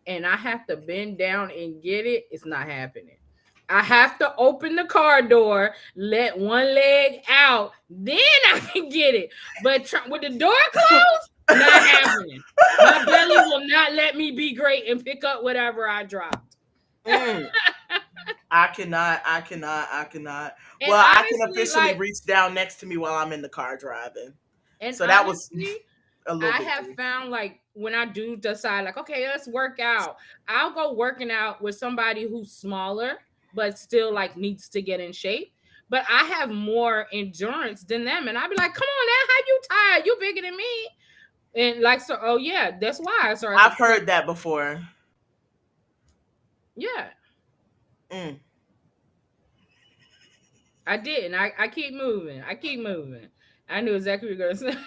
and I have to bend down and get it, it's not happening. I have to open the car door, let one leg out, then I can get it. But with the door closed, not happening. My belly will not let me be great and pick up whatever I dropped. Mm, I cannot. And Well, I can honestly, officially like, reach down next to me while I'm in the car driving. and So that was honestly, a little I have victory. found, like, when I do decide, like, okay, let's work out, I'll go working out with somebody who's smaller, but still like needs to get in shape. But I have more endurance than them. And I'll be like, come on now, how you tired? You bigger than me. And like, so, oh yeah, that's why. So as a I've point, heard that before. yeah, Mm. I did. And I keep moving. I keep moving. I knew exactly what you were going to say.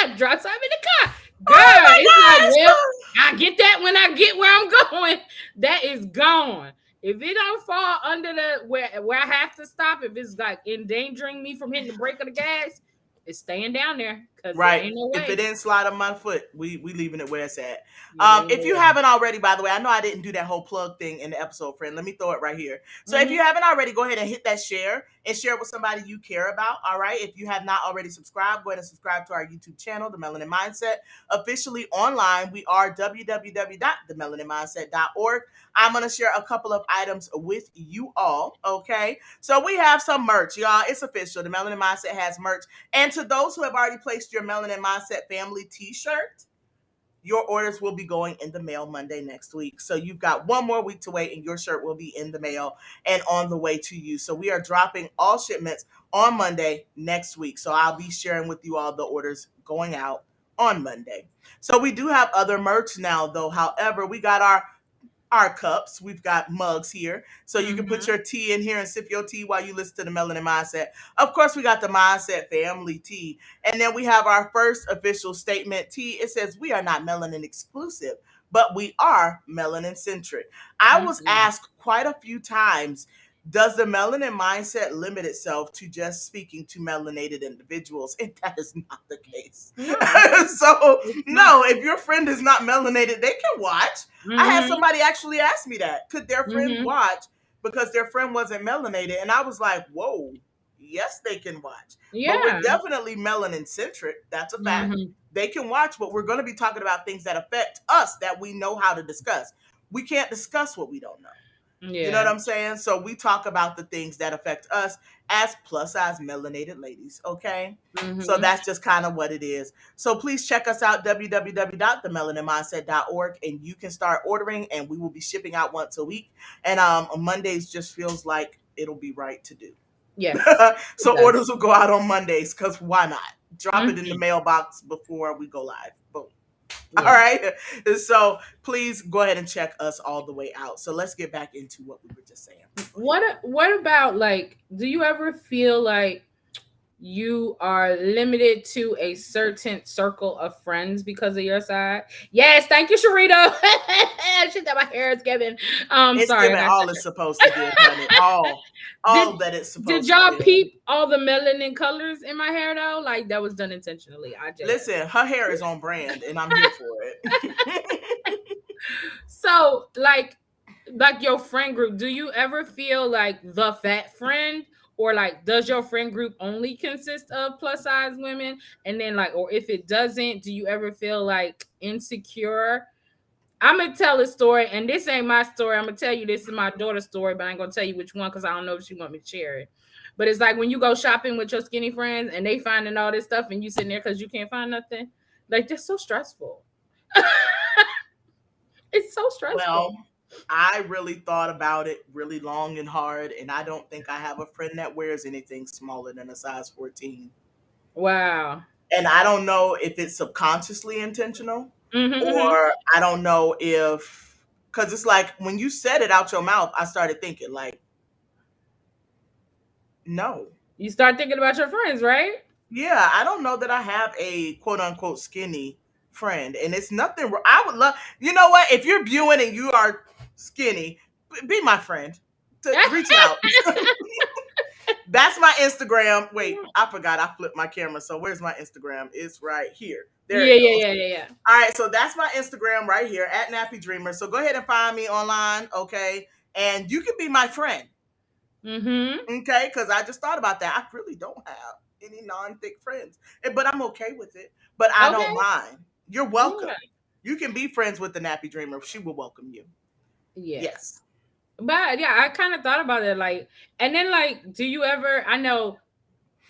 I dropped something in the car. Oh Girl, my it's like, well, gosh! I get that when I get where I'm going. That is gone. If it don't fall under the where I have to stop, if it's like endangering me from hitting the brake or the gas, it's staying down there because it Right. ain't no If it way. didn't slide on my foot, we leaving it where it's at. Yeah, there ain't If no you way. haven't already, by the way, I know I didn't do that whole plug thing in the episode, friend. Let me throw it right here. So if Mm-hmm. you haven't already, go ahead and hit that share and share it with somebody you care about. All right. If you have not already subscribed, go ahead and subscribe to our YouTube channel, The Melanin Mindset. Officially online, we are www.themelanatedmindset.org. I'm going to share a couple of items with you all. Okay. So we have some merch, y'all. It's official. The Melanin Mindset has merch. And to those who have already placed your Melanin Mindset family t-shirt, your orders will be going in the mail Monday next week. So you've got one more week to wait and your shirt will be in the mail and on the way to you. So we are dropping all shipments on Monday next week. So I'll be sharing with you all the orders going out on Monday. So we do have other merch now though. However, we got our cups. We've got mugs here. So you can put Mm-hmm. your tea in here and sip your tea while you listen to the Melanin Mindset. Of course, we got the Mindset Family Tea. And then we have our first official statement tea. It says, we are not melanin exclusive, but we are melanin centric. I was Mm-hmm. asked quite a few times, Does the melanin mindset limit itself to just speaking to melanated individuals? And that is not the case. No, So, it's not. no, if your friend is not melanated, they can watch. I had Mm-hmm. somebody actually ask me that. Could their friend Mm-hmm. watch because their friend wasn't melanated? And I was like, whoa, yes, they can watch. But we're Yeah. definitely melanin centric. That's a fact. Mm-hmm. They can watch, but we're going to be talking about things that affect us that we know how to discuss. We can't discuss what we don't know. You know what Yeah. I'm saying? So we talk about the things that affect us as plus size melanated ladies, okay? So Mm-hmm. that's just kind of what it is. So please check us out, www.themelaninmindset.org, and you can start ordering, and we will be shipping out once a week. And Mondays just feels like it'll be right to do. Yes, it So does. orders will go out on Mondays because why not? Drop it in the Mm-hmm. mailbox before we go live. Boom. All Yeah. right. So please go ahead and check us all the way out. So let's get back into what we were just saying. Go ahead. What about, like, do you ever feel like you are limited to a certain circle of friends because of your side? Yes, thank you, Sharita. Shit that my hair is giving. It's Sorry, I giving got all it's supposed to give, honey. did All that it's did supposed to y'all give. peep all the melanin colors in my hair though? Like, that was done intentionally. I just Listen, her hair is on brand and I'm here for it. so like your friend group, do you ever feel like the fat friend, or like does your friend group only consist of plus size women? And then, like, or if it doesn't, do you ever feel like insecure? I'm gonna tell a story, and this ain't my story. I'm gonna tell you this is my daughter's story, but I ain't gonna tell you which one because I don't know if she want me to share it. But it's like when you go shopping with your skinny friends and they finding all this stuff and you sitting there because you can't find nothing. Like, that's so stressful. It's so stressful. Well, I really thought about it really long and hard, and I don't think I have a friend that wears anything smaller than a size 14. Wow. And I don't know if it's subconsciously intentional Mm-hmm. or I don't know if, because it's like when you said it out your mouth, I started thinking, like, no. You start thinking about your friends, right? Yeah, I don't know that I have a quote unquote skinny friend. And it's nothing. I would love, you know what? If you're viewing and you are skinny, be my friend. To reach out. That's my Instagram. Wait, I forgot I flipped my camera. So where's my Instagram? It's right here. There Yeah, it yeah, goes. yeah, yeah, yeah. All right, so that's my Instagram right here at Nappy Dreamer. So go ahead and find me online, okay? And you can be my friend, Mm-hmm. okay? Because I just thought about that. I really don't have any non-thick friends, but I'm okay with it. But I don't Okay. mind. You're welcome. Yeah. You can be friends with the Nappy Dreamer. She will welcome you. Yes. Yes. But yeah, I kind of thought about it, like, and then, like, do you ever? I know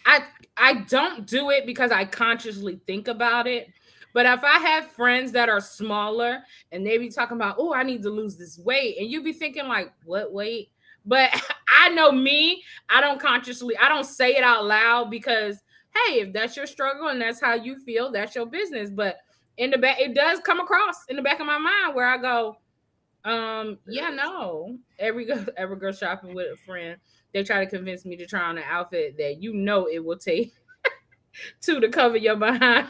I I don't do it because I consciously think about it. But if I have friends that are smaller and they be talking about, oh, I need to lose this weight, and you be thinking like, what weight? But I know me, I don't say it out loud because, hey, if that's your struggle and that's how you feel, that's your business. But in the back, it does come across in the back of my mind where I go, yeah, no. Every girl shopping with a friend, they try to convince me to try on an outfit that it will take two to cover your behind.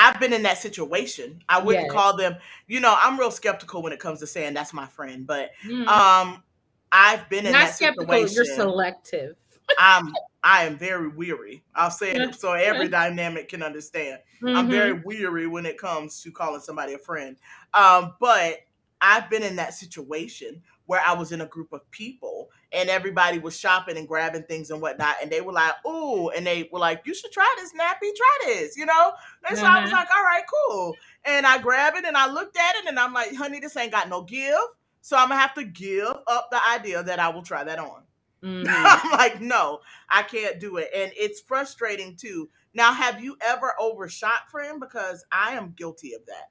I've been in that situation. I wouldn't Yes. call them, I'm real skeptical when it comes to saying that's my friend, but Mhm. um I've been in Not that skeptical, you're situation. selective. I am very weary. I'll say it so every dynamic can understand. I'm very Mm-hmm. weary when it comes to calling somebody a friend. But I've been in that situation where I was in a group of people and everybody was shopping and grabbing things and whatnot, and they were like, "Ooh," and they were like, "You should try this, Nappy. Try this." And so I was Uh-huh. like, "All right, cool." And I grab it and I looked at it and I'm like, "Honey, this ain't got no give." So I'm gonna have to give up the idea that I will try that on. Mm-hmm. I'm like, no, I can't do it. And it's frustrating too. Now, have you ever overshot, friend? Because I am guilty of that.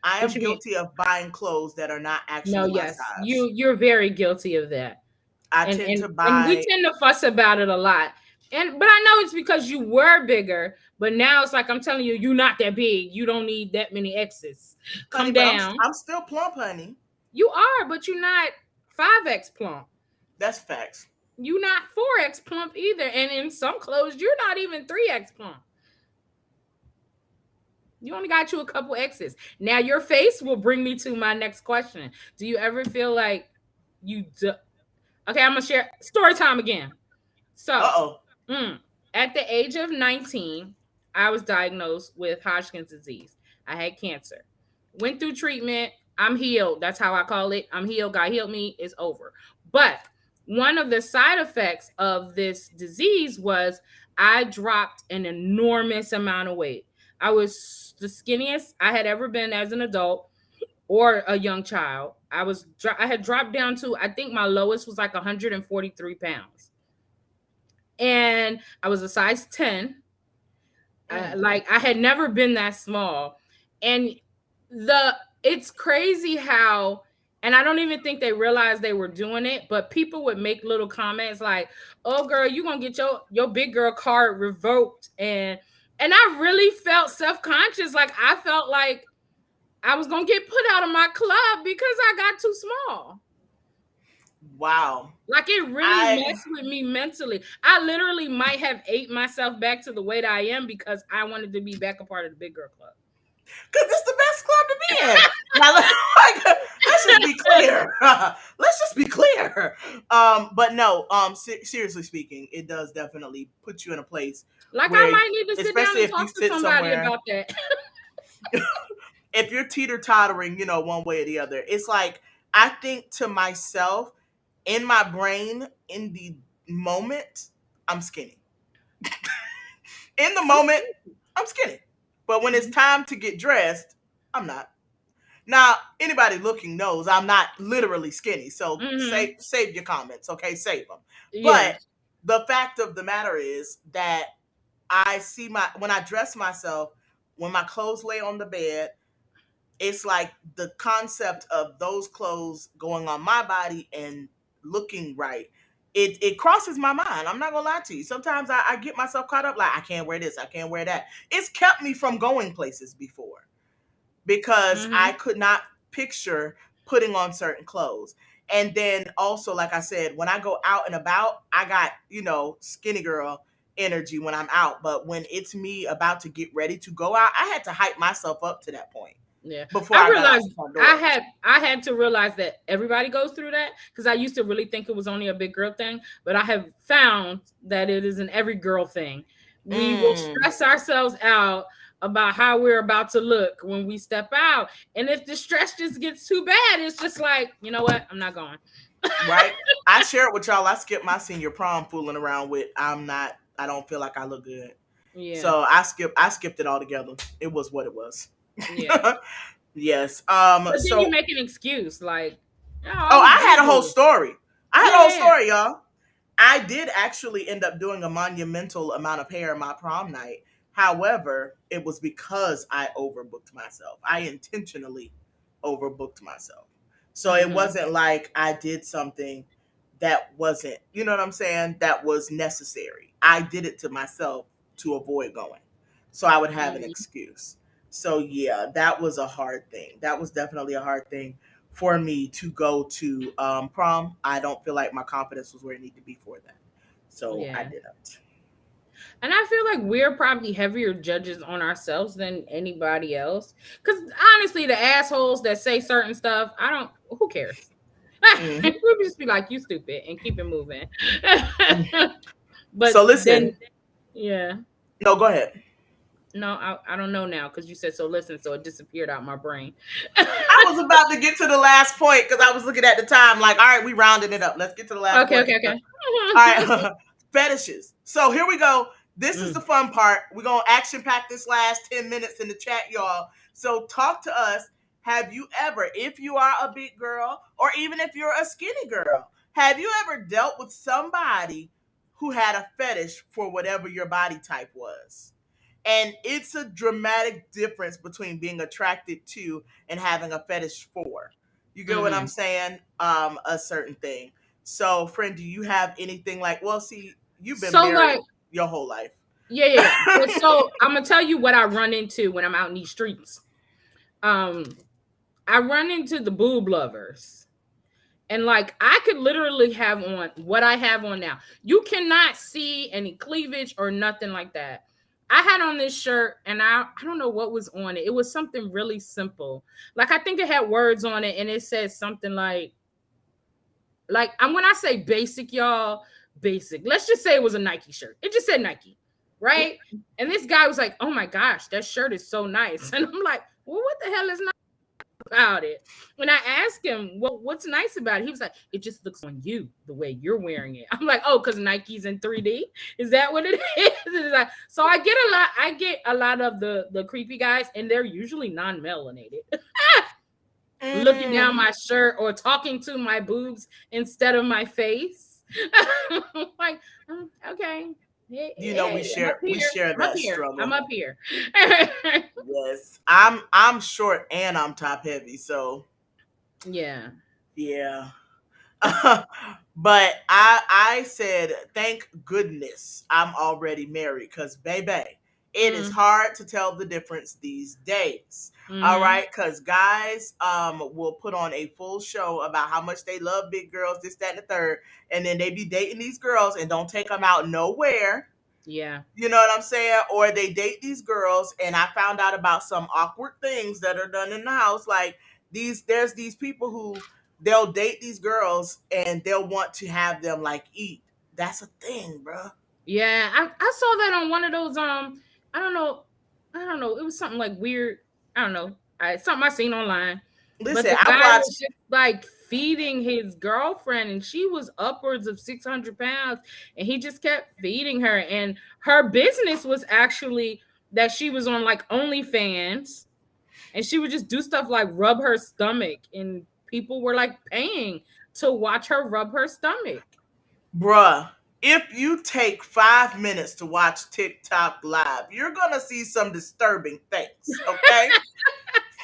I What am you mean? guilty of buying clothes that are not No, actually my yes. size. You're very guilty of that. I and tend and to and we buy, tend to fuss about it a lot. But I know it's because you were bigger, but now it's like I'm telling you, you're not that big. You don't need that many X's. honey, Come but down. I'm still plump, honey. You are, but you're not 5X plump. That's facts. You're not 4X plump either. And in some clothes, you're not even 3X plump. You only got you a couple X's. Now your face will bring me to my next question. Do you ever feel like you do, Okay, I'm gonna share story time again. So, Uh-oh. mm, at the age of 19, I was diagnosed with Hodgkin's disease. I had cancer. Went through treatment. I'm healed. That's how I call it. I'm healed. God healed me. It's over. But one of the side effects of this disease was I dropped an enormous amount of weight. I was the skinniest I had ever been as an adult or a young child. I had dropped down to, I think my lowest was like 143 pounds. And I was a size 10. Mm. Like I had never been that small. And the it's crazy how, and I don't even think they realized they were doing it, but people would make little comments like, "Oh girl, you going to get your big girl card revoked." And I really felt self-conscious, like I felt like I was going to get put out of my club because I got too small. Wow. Like it really I messed with me mentally. I literally might have ate myself back to the weight I am because I wanted to be back a part of the big girl club. Because it's the best club to be in. Now, like, let's just be clear. Let's just be clear. But no, seriously speaking, it does definitely put you in a place Like I where, might need to sit down especially and if you talk to sit somebody somewhere, about that. if you're teeter tottering, one way or the other, it's like I think to myself in my brain in the moment, I'm skinny. In the moment, I'm skinny. But when it's Mhm. time to get dressed, I'm not. Now, anybody looking knows I'm not literally skinny, so Mhm. save your comments, okay? Save them. Yeah. But the fact of the matter is that I see when I dress myself, when my clothes lay on the bed, it's like the concept of those clothes going on my body and looking right. It crosses my mind. I'm not gonna lie to you. Sometimes I get myself caught up like I can't wear this, I can't wear that. It's kept me from going places before because I Mhm. could not picture putting on certain clothes. And then also, like I said, when I go out and about, I got, skinny girl energy when I'm out. But when it's me about to get ready to go out, I had to hype myself up to that point Yeah. before I I got out realized the front I door. had I had to realize that everybody goes through that because I used to really think it was only a big girl thing, but I have found that it is an every girl thing. We will Mm, stress ourselves out about how we're about to look when we step out. And if the stress just gets too bad, it's just like, you know what? I'm not going. right? I share it with y'all. I skipped my senior prom fooling around with I'm not, I don't feel like I look good. Yeah. So I skipped it altogether. It was what it was. Yeah. Yes. But then you So make an excuse like, oh, I oh, was I had a whole busy. story. I had Yeah, a whole yeah, yeah. story, y'all. I did actually end up doing a monumental amount of hair in my prom night. However, it was because I overbooked myself. I intentionally overbooked myself. So it Mm-hmm. wasn't like I did something that wasn't, you know what I'm saying, that was necessary. I did it to myself to avoid going. So I would have an Mm-hmm. excuse. So yeah, that was a hard thing. That was definitely a hard thing for me to go to prom. I don't feel like my confidence was where it needed to be for that. So I Yeah. didn't. And I feel like we're probably heavier judges on ourselves than anybody else. Because honestly, the assholes that say certain stuff, I don't, who cares? Hmm. We'll just be like, you stupid and keep it moving. So But then, listen, yeah. no, go ahead. No, I don't know now because you said so listen, so it disappeared out my brain. I was about to get to the last point because I was looking at the time like, all right, we rounded it up. Let's get to the last Okay, point. okay, All okay. right, fetishes. So here we go. This is Mm. the fun part. We're going to action pack this last 10 minutes in the chat, y'all. So talk to us. Have you ever, if you are a big girl or even if you're a skinny girl, have you ever dealt with somebody who had a fetish for whatever your body type was? And it's a dramatic difference between being attracted to and having a fetish for. You get what I'm Hmm. saying? A certain thing. So, friend, do you have anything like, well, see, you've been So married like, your whole life. yeah, yeah, yeah. But so I'm gonna tell you what I run into when I'm out in these streets. Um, I run into the boob lovers. And like I could literally have on what I have on now. You cannot see any cleavage or nothing like that. I had on this shirt and I don't know what was on it. It was something really simple. Like I think it had words on it and it said something like I'm when I say basic, y'all, basic. Let's just say it was a Nike shirt. It just said Nike, right? And this guy was like, "Oh my gosh, that shirt is so nice." And I'm like, "Well, what the hell is nice about it?" When I asked him, "Well, what's nice about it?" He was like, "It just looks on you the way you're wearing it." I'm like, "Oh, because Nike's in 3D? Is that what it is?" It's like, so I get a lot of the creepy guys, and they're usually non-melanated. Looking down Mm, my shirt or talking to my boobs instead of my face. Like, okay. Hey, you know, hey, I'm up we here. share I'm up that here. I'm struggle. up here. Yes, I'm short and I'm top heavy, so Yeah. yeah. But I said thank goodness I'm already married, because baby, it is Mm, hard to tell the difference these days. All mm-hmm. right, because guys will put on a full show about how much they love big girls, this, that, and the third, and then they be dating these girls and don't take them out nowhere. Yeah. You know what I'm saying? Or they date these girls, and I found out about some awkward things that are done in the house. Like there's these people who they'll date these girls and they'll want to have them like eat. That's a thing, bro. Yeah. I saw that on one of those I don't know. I don't know. It was something like weird. I don't know. Something I seen online. But Listen, the I guy was watched. just like feeding his girlfriend, and she was upwards of 600 pounds, and he just kept feeding her. And her business was actually that she was on like OnlyFans, and she would just do stuff like rub her stomach, and people were like paying to watch her rub her stomach. Bruh, if you take 5 minutes to watch TikTok live, you're gonna see some disturbing things, okay?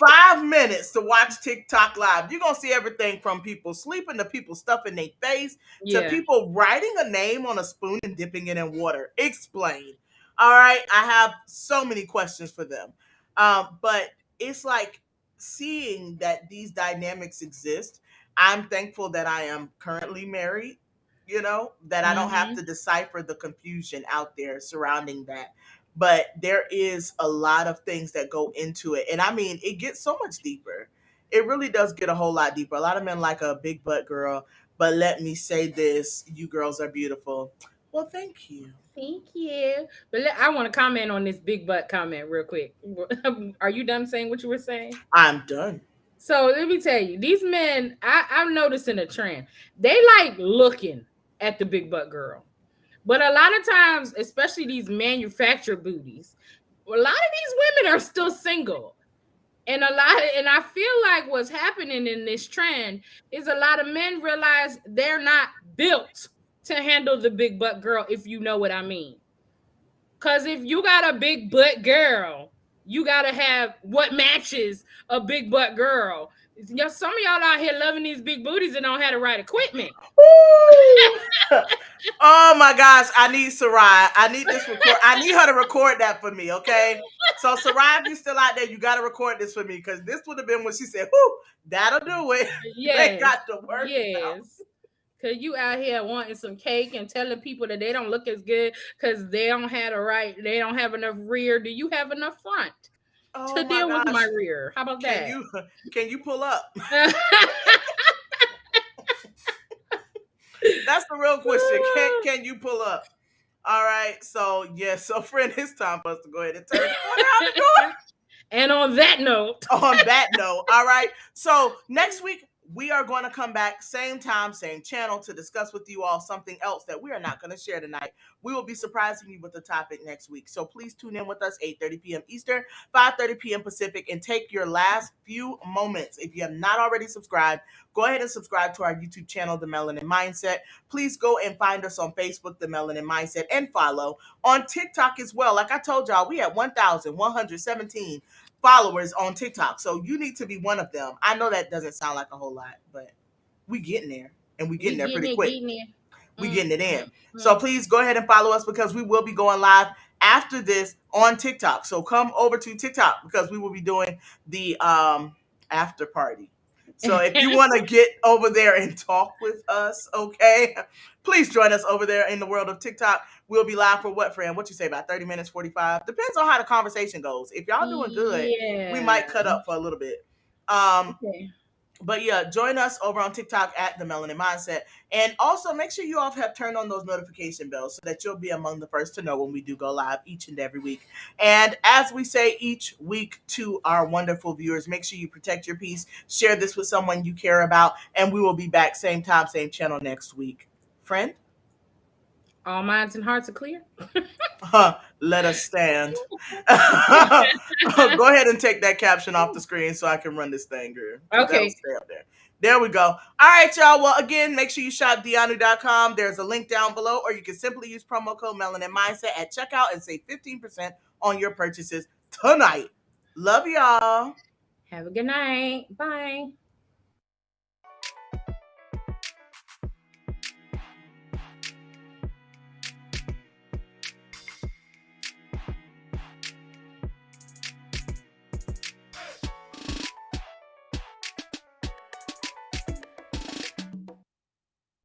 5 minutes to watch TikTok live. You're gonna see everything from people sleeping to people stuffing their face to Yeah. people writing a name on a spoon and dipping it in water. Explain. All right, I have so many questions for them. But it's like seeing that these dynamics exist. I'm thankful that I am currently married, you know, that I don't have to Mm-hmm. decipher the confusion out there surrounding that. But there is a lot of things that go into it, and I mean it gets so much deeper. It really does get a whole lot deeper. A lot of men like a big butt girl, but let me say this, you girls are beautiful. Well, thank you. Thank you. But I want to comment on this big butt comment real quick. Are you done saying what you were saying? I'm done. So let me tell you, these men, I'm noticing a trend. They like looking at the big butt girl. But a lot of times, especially these manufactured booties, a lot of these women are still single. And I feel like what's happening in this trend is a lot of men realize they're not built to handle the big butt girl, if you know what I mean. Cause if you got a big butt girl, you gotta have what matches a big butt girl. Some of y'all out here loving these big booties and don't have the right equipment. Woo! Oh my gosh, I need Sarai. I need this record. I need her to record that for me, okay? So Sarai, if you're still out there, you gotta record this for me, because this would have been when she said, "Whoo, that'll do it." You ain't Yes, got to work it out. yes. Cause you out here wanting some cake and telling people that they don't look as good because they don't have enough rear. Do you have enough front Oh to my deal with my gosh. rear? How about Can that? you can you pull up? That's the real question. Can you pull up? All right. So yes, so friend, it's time for us to go ahead and turn the corner out the door. And on that note, On that note, all right. So next week we are going to come back, same time, same channel, to discuss with you all something else that we are not going to share tonight. We will be surprising you with the topic next week. So please tune in with us 8:30 p.m. Eastern, 5:30 p.m. Pacific, and take your last few moments. If you have not already subscribed, go ahead and subscribe to our YouTube channel, The Melanin Mindset. Please go and find us on Facebook, The Melanin Mindset, and follow on TikTok as well. Like I told y'all, we had 1,117 followers on TikTok. So you need to be one of them. I know that doesn't sound like a whole lot, but we getting there, and we getting we there getting pretty it, quick. getting it. We getting it in. So Mm. please go ahead and follow us, because we will be going live after this on TikTok. So come over to TikTok, because we will be doing the after party. So if you want to get over there and talk with us, okay, please join us over there in the world of TikTok. We'll be live for what, friend? What you say, about 30 minutes, 45? Depends on how the conversation goes. If y'all doing good, we Yeah. might cut up for a little bit. Um, Okay. But yeah, join us over on TikTok at the Melanin Mindset. And also make sure you all have turned on those notification bells so that you'll be among the first to know when we do go live each and every week. And as we say each week to our wonderful viewers, make sure you protect your peace, share this with someone you care about, and we will be back same time, same channel next week. Friend, All minds and hearts are clear. let us stand. Go ahead and take that caption off the screen so I can run this thing, girl, because that'll Okay. stay up there. There we go. All right, y'all. Well, again, make sure you shop Deanu.com. There's a link down below, or you can simply use promo code Melanin Mindset at checkout and save 15% on your purchases tonight. Love y'all. Have a good night. Bye.